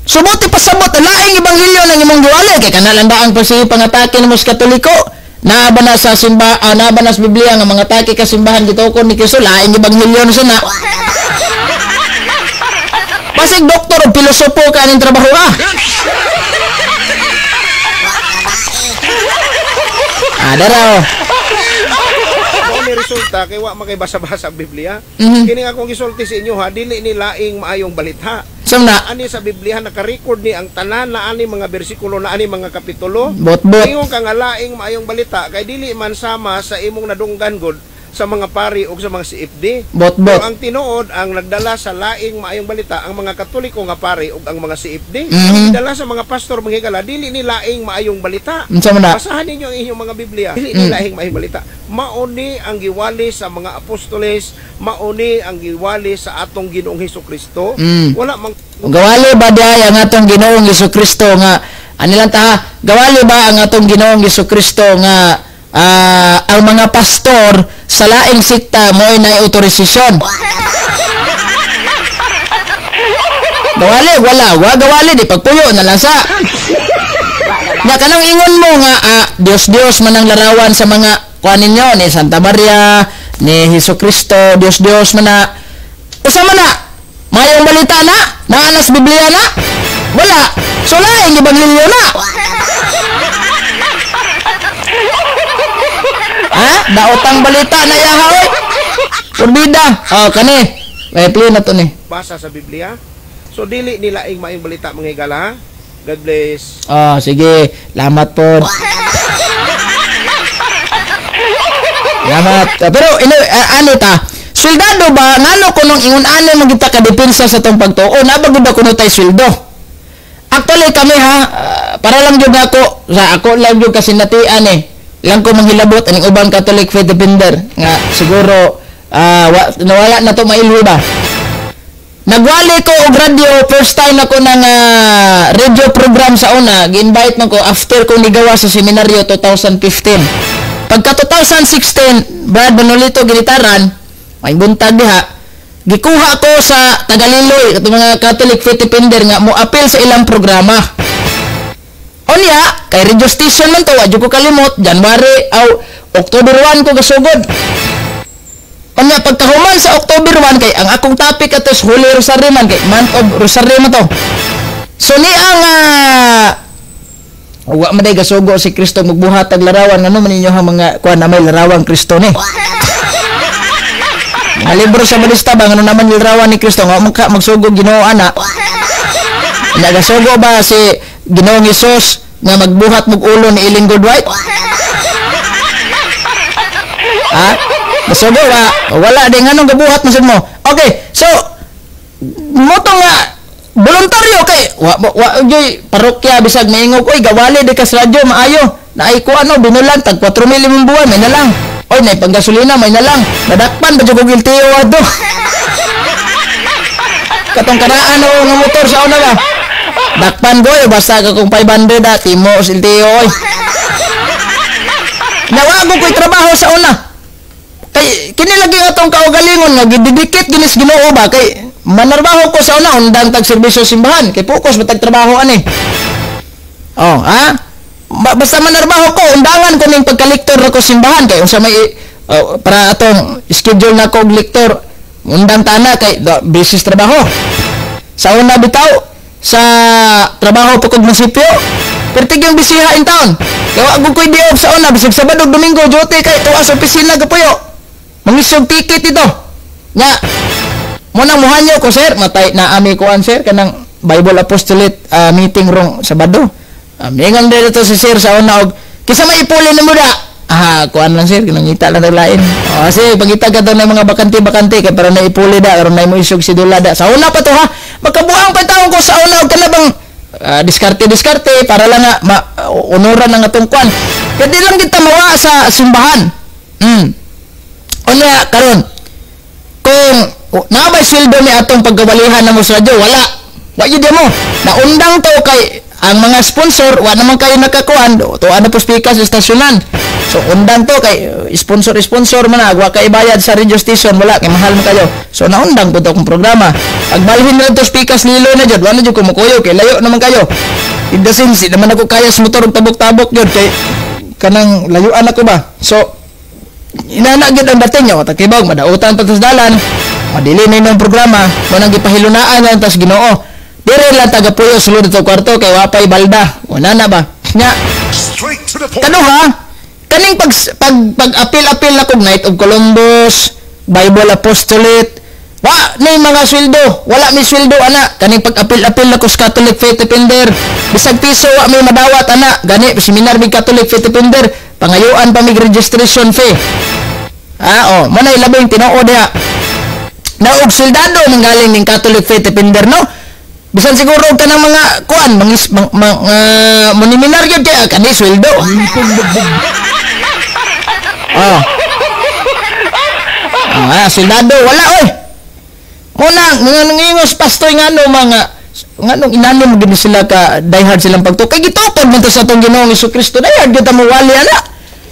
Subot ipasabot laing ibanghilyo ng imong giwali kay kanalandaan pa si pangatake nimo sa Katoliko. Naaba na sa simbahan, naaba na sa Biblia nga mga atake ka simbahan gitukon ni Kristo laing ibanghilyo na sana. Pasig doktor o pilosopo ka ning trabaho daraw. May resulta kay wa makibasa-basa ang Biblia. Kini akong gisulti sa inyo dili ni laing maayong balita. Sumna Ani sa Biblia naka-record ni ang tanan na ani mga bersikulo na ani mga kapitulo. Bot-bot. Ingon ka nga laing maayong balita kay dili man sama sa imong nadunggan gud sa mga pari o sa mga CFD. Bot-bot. Ang tinuod ang nagdala sa laing maayong balita ang mga Katoliko nga pari o ang mga CFD. Ang nagdala sa mga pastor mga higala dili ni laing maayong balita. Basahan ninyo ang inyong mga Biblia. Dili ni laing maayong balita. Mauni ang giwali sa mga apostoles, mauni ang giwali sa atong Ginoong Hesukristo. Wala mang gawali ba diay ang atong Ginoong Hesukristo nga anilang ta gawali ba ang atong Ginoong Hesukristo nga ang mga pastor sa laing sikta mo ay na-autorisasyon. Gawali, wala gawali, di pagpuyo na lang sa. Nga kanang ingon mo nga, Diyos man ang larawan sa mga kuha ninyo, ni Santa Maria, ni Jesucristo, Diyos man na. Usa man na, mayong balita na, naanas Biblia na, wala. So laing ibanghilyo na. Daotang balita na yahaw. Purbida. Kani. May play na to ni. Basa sa Biblia. So dili nila ing maayong balita mga higala. God bless. Sige. Lamat po. Lamat. Pero ano ta? Soldado ba ngano kunong ingon ani magita ka depensa sa tong pagtuo? Nabagod ako no tay sweldo. Actually kami para lang jud ako lang jud kasi natian lang ko manghilabot aning ubang Catholic faith defender nga siguro nawala na to mailwi ba. Nagwali ko og radio first time ako ng radio program sa una, gi-invite man ko after ko nigawa sa seminaryo 2015. Pagka 2016 Brad Manolito ginitaran may buntag diha gikuha ko sa Tagaliloy katong mga Catholic faith defender nga mo appeal sa ilang programa. Onya, kay radio station man to, adyo ko kalimot, January, October 1 ko gasugod. Onya, pagkahuman sa October 1, kay ang akong topic atos Holy Rosary man, kay month of Rosary man to. So ni ang, wa man day gasugo si Kristo magbuhat ag larawan, ano man ninyo ang mga, kuha na may larawang Kristo ni. Mga libro sa balista ba, ano naman yung larawan ni Kristo, nga magsugo Ginoo ana. Nagasugo ba si Ginoong Hesus nga magbuhat mog ulo ni Ellen G. White? Basugo ba? Wala din anong gabuhat masud mo. Okay, so moto nga voluntaryo kay joy parokya bisag maingog oy gawali di ka sa radyo maayo na ay ko binulan tag 4,000 imong buwan may na lang. Oy nay panggasolina may na lang. Nadakpan ba jud og LTO adto? Katong kanaan nga motor sa una ba? Dakpan ko basta ka kung 500 timo siltiyo oy. Nawago ko'y trabaho sa una. Kay kini lagi atong kaugalingon nga gididikit ginis Ginoo ba kay manarbaho ko sa una undang tag serbisyo simbahan kay focus matag trabaho ani. Basta manarbaho ko undangan ko ning pagkalektor ko simbahan kay unsa may para atong schedule na ko og lektor undang tana kay business trabaho. Sa una bitaw sa trabaho po kog munisipyo pertigyong bisiha in town kaya wag ko'y di off sa una bisag Sabado Domingo duty kay tuwa sa opisina kapuyo mangisog ticket ito nya mo nang muhanyo ko sir matay na ami kuan sir kanang Bible Apostolate meeting rong Sabado mingon dito si sir sa una og kisa may ipuli na mo da kuan lang sir kinangita lang lain kasi pagita ka daw ng mga bakante kay para na ipuli da karon na mo isog si dula da sa una pa to ha magkabuang pa taon ko sa una og kanabang diskarte para lang nga onoran ang atong kwan kaya di lang kita mawa sa simbahan unya karon kung nabay sweldo ni atong paggawalihan na mo sa radyo wala yun mo naundang to kay ang mga sponsor wa naman kayo nakakuan to ano po speaker sa estasyonan. So undang to kay sponsor man wa kay bayad sa radio station wala kay mahal mo kayo. So naundang po to kung programa. Pag balhin na to speakers lilo na jud wala jud kumukuyo kay layo naman kayo. In the sense naman ako kaya sa motor og tabok-tabok jud kay kanang layuan ako ba. So inana gyud ang dating nyo takibog madautan pa sa dalan. Madili na yung programa mo nang gipahilunaan lang tas Ginoo. Dire lang taga-puyo sulod sa kwarto kay wapay balda. Wala na ba? Nya. Straight to the point. Kano ha? Kaning pag-apil-apil na kog Knight of Columbus, Bible Apostolate, wa ni mga sweldo, wala mi sweldo ana. Kaning pag-apil-apil na ko sa Catholic Faith Defender, bisag piso wa mi madawat ana. Gani seminar mi Catholic Faith Defender, pangayuan pa mi registration fee. Manay labing tinuod diha. Naog soldado manggaling ning Catholic Faith Defender no? Bisan siguro ka ng mga kuan, maniminaryo kaya kani sweldo. Soldado, wala oy. Muna, mga nangingos pastoy nga no, mga nung inanim gini sila ka diehard silang pagtukay. Gitupod man to sa atong Ginoong Jesucristo. Diehard kita mo wali ana.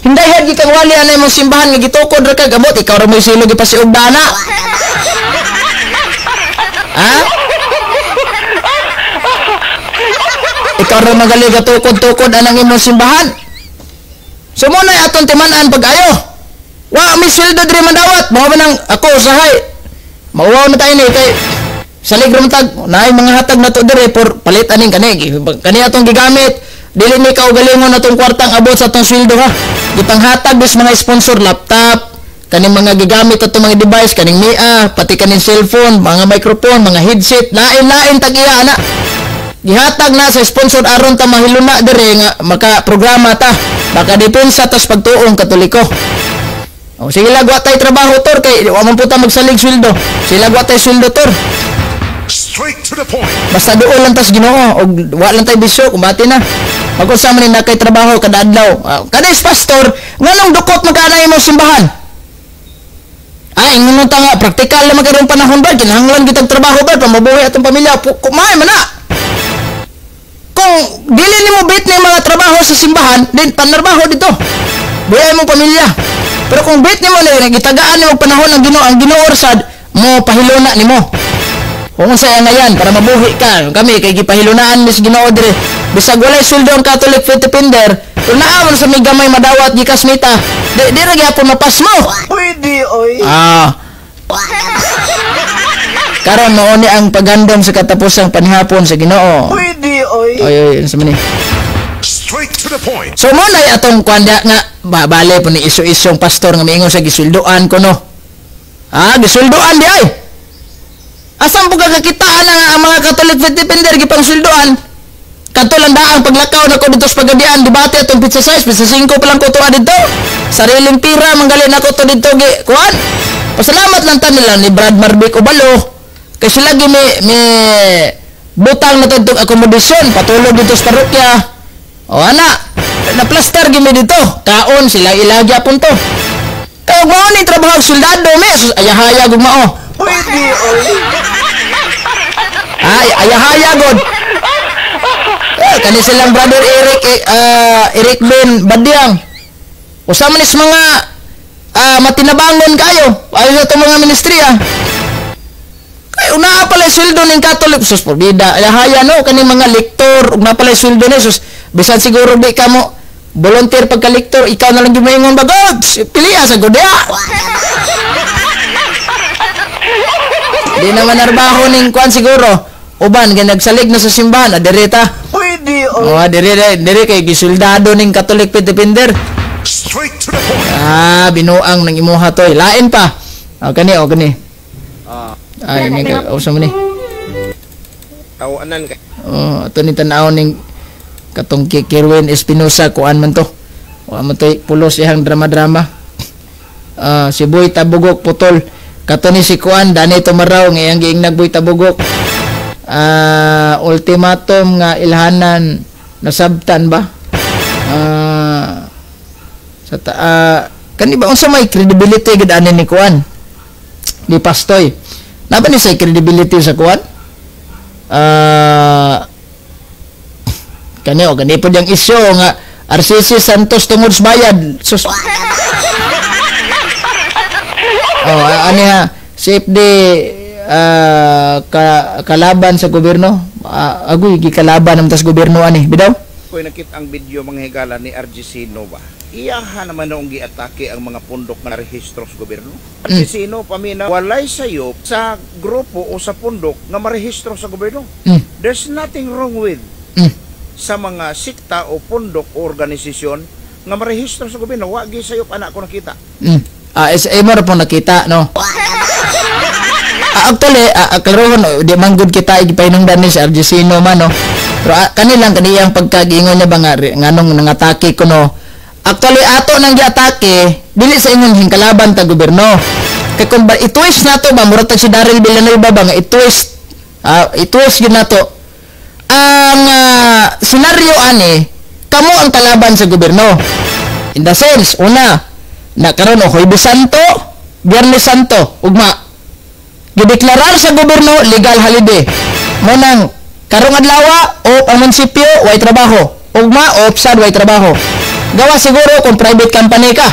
Hindi hard gitang wali ana imong simbahan nga gitukod ra ka gamot ikaw ra mo silog ipasiog dana. Ikaw rin magaling katukod-tukod anang imong simbahan. So muna atong timanan pag-ayo. Wa may sweldo diri mandawat. Mga manang ako usahay. Mauwaw na tayo ni kay salig ram tag naay mga hatag na to diri for palit aning kani atong gigamit. Dili ni ka galingon atong kwartang abot sa atong sweldo ha. Gipanghatag bis mga sponsor laptop, kaning mga gigamit atong mga device kaning MIA, pati kaning cellphone, mga microphone, mga headset, lain-lain tag-iya ana. Gihatag na sa sponsor aron ta mahiluna dire nga maka-programa ta baka depensa tas pagtuong Katoliko. Sige lagwa tay trabaho tor kay wa man puta magsalig sweldo. Sila gwa tay sweldo tor. Straight to the point. Basta duol lang tas Ginoo og wa lang tay bisyo kumbati na. Magkon sa man na kay trabaho kada adlaw. Kada pastor nganong dukot magkanay mo simbahan. Ay ingon ta nga praktikal na magkaroon panahon ba kinahanglan gitag trabaho ba pamabuhi atong pamilya kumay man na. Kung dili nimo bit ni mga trabaho sa simbahan, din panarbaho dito. Buhay mong pamilya. Pero kung bit nimo na gitagaan nimo panahon ang Ginoo, ang Ginoo sad mo pahiluna nimo. Kung saya na yan para mabuhi ka. Kami kay gipahilunaan mis Ginoo dire. Bisag walay sweldo ang Catholic Faith Defender, kung naamon sa may gamay madawat gikasmita, di ra gyapon mapas mo. Pwede oy. Karon mao ni ang pagandom sa katapusang panihapon sa Ginoo. Pwede oy. Oy, sa man ni. Straight to the point. So mo na atong kwanda nga babale po ni isu-isong pastor nga miingon sa gisuldoan ko no. Gisuldoan di ay. Asam po kakakitaan ang mga Catholic Faith Defender gipang suldoan. Kadto lang daang paglakaw nako dito sa pagadian debate atong pizza 5 pa lang ko tuwa dito. Sariling pira manggalin ako to dito gi kuan. Pasalamat lang ta nila ni Brad Marvick Obalo. Kasi lagi may butang na tadtog akomodasyon patulog dito sa parokya. Na plaster gimi dito. Kaon sila ilagya pun to. Kaya mo ni trabaho soldado me ayahaya gud mao. Pwede oy. Ayahaya gud. Kani silang brother Eric Ben Badyang. Usama ni mga matinabangon kayo. Ayo sa mga ministriya. Una pala sweldo ning Catholic sus porbida haya no kani mga lektor ug na pala sweldo ni sus bisan siguro di ka mo volunteer pagka lektor ikaw na lang gimaingon bagod piliya sa gudya di naman narbaho ning kuan siguro uban nga nagsalig na sa simbahan adireta pwede dire kay gisoldado ning Catholic Faith Defender. Straight to the point. Binuang nang imuha toy lain pa kani ay ni ka usa mo ni tawanan kay ato ni tan-aw ning katong Kirwin Espinosa kuan man to wa man to pulos ihang drama-drama si Boy Tabugok putol kato ni si kuan Dani Tumaraw nga iyang giing nagboy tabugok ultimatum nga ilhanan nasabtan ba kani ba unsa may credibility gid ani ni kuan ni Pastoy. Napa ni sa credibility sa kuan? Kani o gani po diyang isyo nga RCC Santos tungod sa bayad. Sus. Ani ha, CFD kalaban sa gobyerno. Agoy gikalaban ang tas gobyerno ani. Bidaw? Ko'y nakita ang video mga higala ni RGC Nova. Iyahan naman noong giatake ang mga pundok na rehistro sa gobyerno. RGC no pamina walay sayop sa grupo o sa pundok nga marehistro sa gobyerno. There's nothing wrong with sa mga sikta o pundok o organisasyon nga marehistro sa gobyerno. Wagi sayop anak ko nakita. SA mo na po nakita, no? Actually, karoon, di man good kita ipainungdan ni si RGC no man, no? Pero kaniyang pagkagingon niya ba nga nung nangatake ko, no? Actually, ato nang giatake, dili sa ingon hingkalaban ta gobyerno. Kaya kung ba, itwist na to ba, muratag si Daryl Villanueva ba nga, itwist yun na to. Ang senaryo ani, kamo ang kalaban sa gobyerno. In the sense, una, na karon o Huwebes Santo, Biyernes Santo, ugma. Gideklarar sa gobyerno legal holiday. Munang karong adlaw o ang munisipyo way trabaho, ugma o sad way trabaho. Gawa siguro kung private company ka.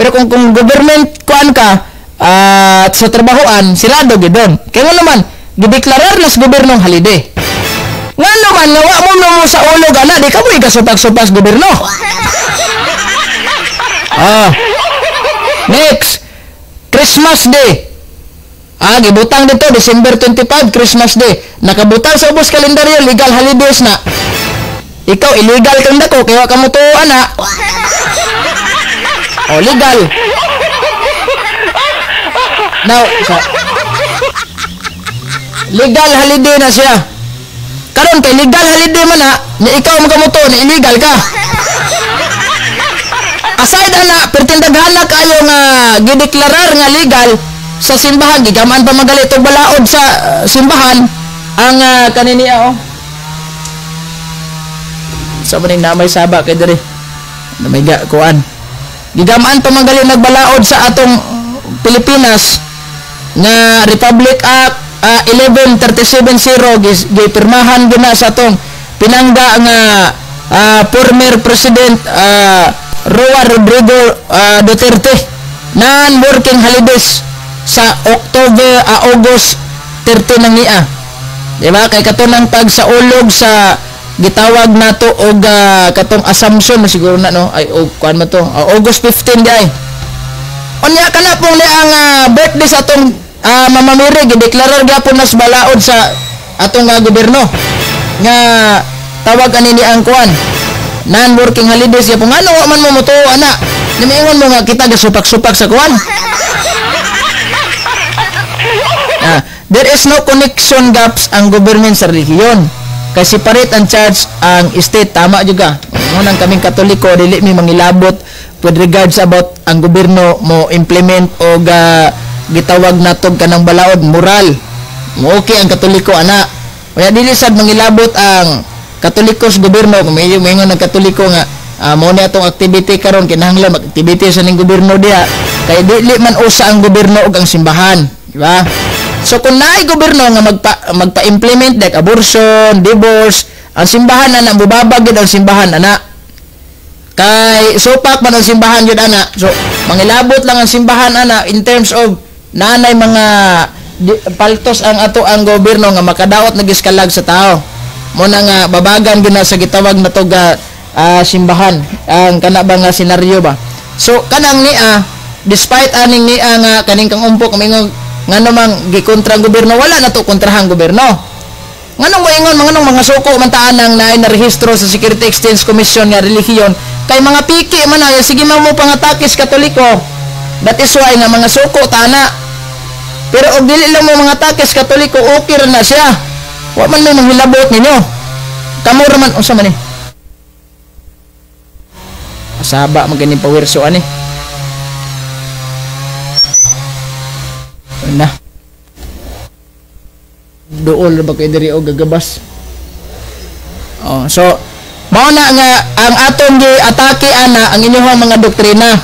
Pero kung government kuan ka at sa trabahoan, sirado gidon. Kaya naman gideklarar na sa gobyerno holiday. Nga naman nga wa mo sa ulo gana di ka mo igasupak-supas gobyerno. Next, Christmas Day. Gibutang dito, December 25, Christmas Day. Nakabutang sa ubos kalendaryo, legal holidays na. Ikaw, illegal kang dako, kaya ka mo to, ana. Legal. Now, legal holiday na siya. Karon kay legal holiday man na, ni ikaw magamuto, ni illegal ka. Aside ana, pertindaghan kayo nga gideklarar nga legal sa simbahan, gigamaan pa magalit og balaod sa simbahan ang kaniniya sa maning namay saba kay diri na may kuan. Gigamaan pa magalit nagbalaod sa atong Pilipinas nga Republic Act 11370 gipirmahan gina sa atong pinangga nga former President Roa Rodrigo Duterte non-working holidays sa August 30 nang niya. Diba? Kay katunang pag sa ulog sa gitawag nato og katong assumption na siguro na no ay kuan man to August 15 di ay. Unya kana pong ni ang birthday sa atong Mama Mary gideklarar gyapon nas balaod sa atong gobyerno nga tawag ani ni ang kuan non-working holidays ya po nga wa man mo muto ana namiingon mo nga kita gasupak-supak sa kuan. There is no connection gaps ang government sa relihiyon kay separate ang charge ang state. Tama juga nang kaming Katoliko dili mi mangilabot with regards about ang gobyerno mo implement o gitawag natog kanang balaod moral mo okay ang Katoliko ana kaya dili sad mangilabot ang Katolikos gobyerno kung may ingon ng Katoliko nga mo ni atong activity karon kinahanglan mag-activity sa ning gobyerno diha kay dili man usa ang gobyerno ug ang simbahan, di ba? So kung naay gobyerno nga magpa-implement like abortion, divorce, ang simbahan ana mubabag gid ang simbahan ana. Kay supak man ang simbahan gid ana. So mangilabot lang ang simbahan ana in terms of nanay mga paltos ang ato ang gobyerno nga makadaot nagiskalag sa tao. Muna nga babagan gina sa gitawag na to simbahan ang kana ba nga senaryo ba. So kanang niya despite aning niya nga kaning kang umpok mingon nga namang gikontra ang gobyerno wala na to kontrahang gobyerno. Nganong moingon mga suko man taan nang naay na rehistro sa Security Exchange Commission nga relihiyon kay mga piki man ay sige mo pangatakis Katoliko. That is why nga mga suko tana. Pero og dili lang mo mga takis Katoliko okay ra na siya. Wa man may manghilabot ninyo. Kamo ra man unsa man ni? Asaba man ganing pawerso ani. Na. Dool ba kay diri og gagabas? So mao na nga ang atong gi-atake ana ang inyong mga doktrina.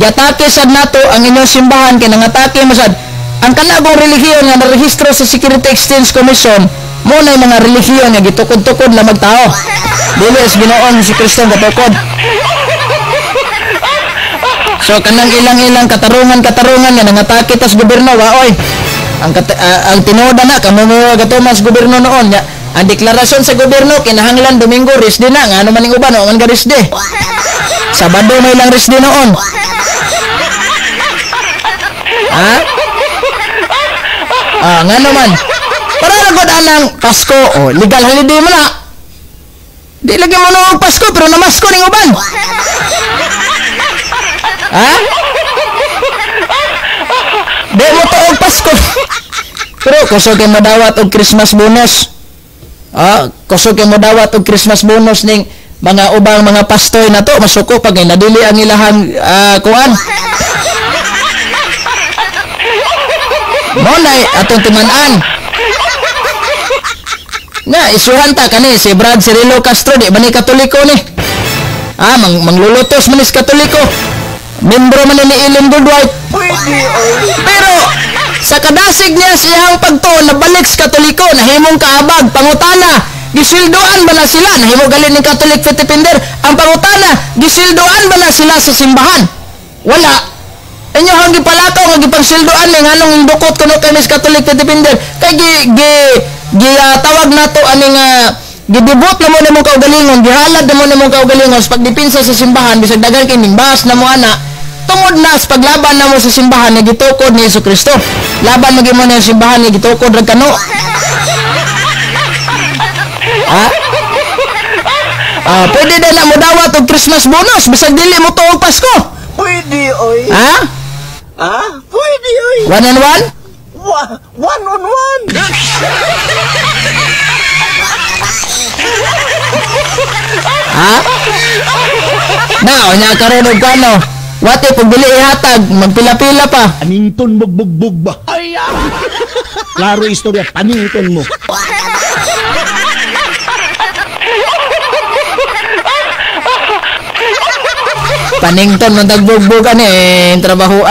Gi-atake sad nato ang inyong simbahan kay nangatake masad ang kanagong relihiyon nga narehistro sa Security Exchange Commission mo na mga relihiyon nga gitukod-tukod na magtao. Dili is Ginoon si Kristo gatukod. So kanang ilang-ilang katarungan nga nangatake tas gobyerno waoy. Ang tinuod na kamo mo gatumas gobyerno noon nya. Ang deklarasyon sa gobyerno kinahanglan Domingo risdi na nga ano man ning uban o man risdi. Sabado may lang risdi noon. Ha? Nga naman. Para lagod anang Pasko o legal holiday mo na. Di lagi mo noong Pasko pero namasko ning uban. Ha? Di mo to og Pasko. Pero kusog kay madawat og Christmas bonus. Kusog kay madawat og Christmas bonus ning mga ubang mga pastoy na to masuko pag nadili ang ilahang kuan. Monay atong timan-an. Na isuhan ta kani si Brad Cirilo Castro di ba ni Katoliko ni? Manglulutos man is Katoliko. Membro man ni Ellen Goodwhite. Pero sa kadasig niya siyang pagtuon na balik sa Katoliko nahimong kaabag pangutana gisildoan ba na sila nahimo galing ni Catholic Fitipender ang pangutana gisildoan ba na sila sa simbahan? Wala. Inyo hang gipalakaw nga gipangsildoan ni nganong dukot kuno kay Miss Catholic Fitipender kay tawag nato aning gidibot na mo nimong kaugalingon gihalad na mo nimong kaugalingon sa pagdipinsa sa simbahan bisag dagan kay nimbas na mo ana tungod na sa paglaban na mo sa simbahan nga gitukod ni Jesucristo. Laban mo gyud sa simbahan nga gitukod ra kano. Pwede din na mo dawat og Christmas bonus bisag dili mo tuog Pasko. Pwede oy. Pwede oy. One on one? One on one. Nya karon og kano? What if dili ihatag magpila-pila pa? Panington mo bugbog ba? Ay! Klaro istorya, panington mo. Panington man tagbugbog ani trabaho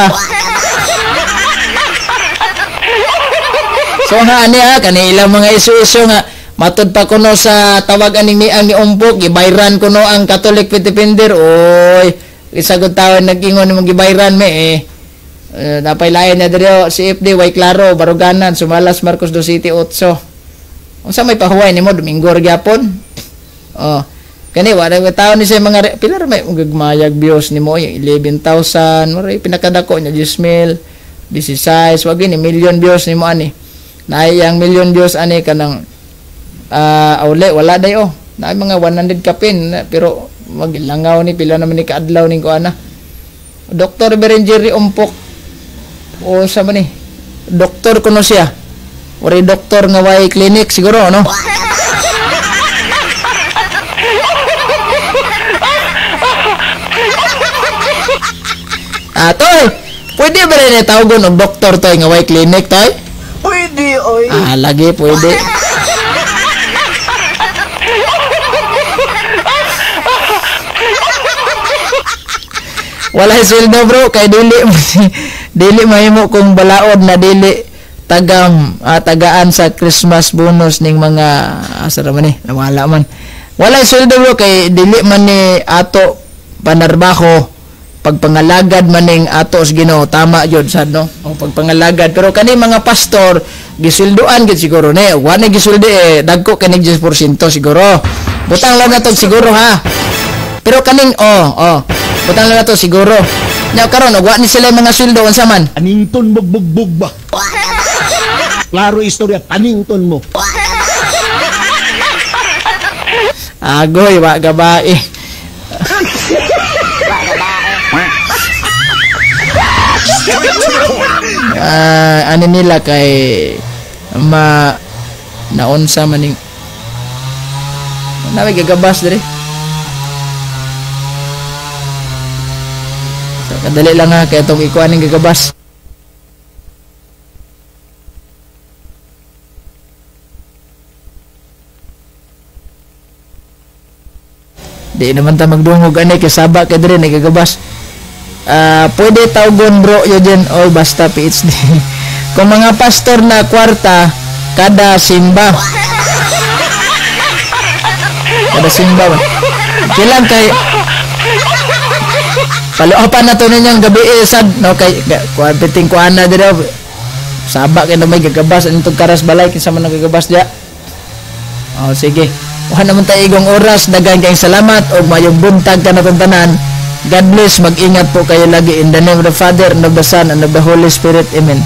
So ani kani ilang mga isu-isu nga matud pa kuno sa tawag aning ni Umpok gibayran kuno ang Catholic Fitipender oy isagod tawon nag-ingon mo gibayran napay lain na diri si FD way klaro baruganan Sumalas Marcos 278 unsa may pahuway nimo Domingo ra gyapon kani wala taon ni sa mga pila ra may gagmayag views nimo 11,000 maray pinakadako nya 10,000 16 wag ni million views nimo ani naay ang million views ani kanang wala dayo na mga 100 kapin pero maglangaw ni pila naman ni kaadlaw ning ko ana Dr. Berengeri Umpok o sa man ni doktor kuno siya ori doktor nga way clinic siguro no toy pwede ba rin tawagon og doktor toy nga way clinic toy Pwede oy. Lagi pwede. Wala sweldo bro kay dili mahimo kung balaod na dili tagaan sa Christmas bonus ning mga asara man nawala man. Wala sweldo bro kay dili man ni ato panarbaho pagpangalagad maning atos Ginoo tama jud sad no o pagpangalagad pero kani mga pastor gisulduan gid siguro ni wa na gisuldi dagko kani 10% siguro butang lang nato siguro ha pero kaning butang lang nato siguro nya karon wa ni sila mga sweldo unsa man panington mo bugbog ba klaro istorya panington mo agoy wa gabae ano nila kay naunsa maning nawe gagabas dire so kadali lang kay itong ikuan ning gagabas di naman ta magdungog ani kay saba kay dire nagagabas pwede tawgon bro yun o basta PhD kung mga pastor na kwarta kada simba kada simba man. Kilang kay paluapan na to ninyang gabi sad no kay kuan kuana dira saba kay na may gagabas anitong karas balay kinsa man nagagabas dia. Oh sige. Wa naman tayo igong oras, daghang kayong salamat og mayong buntag kanatong tanan. God bless, mag-ingat po kayo lagi in the name of the Father, and of the Son, and of the Holy Spirit. Amen.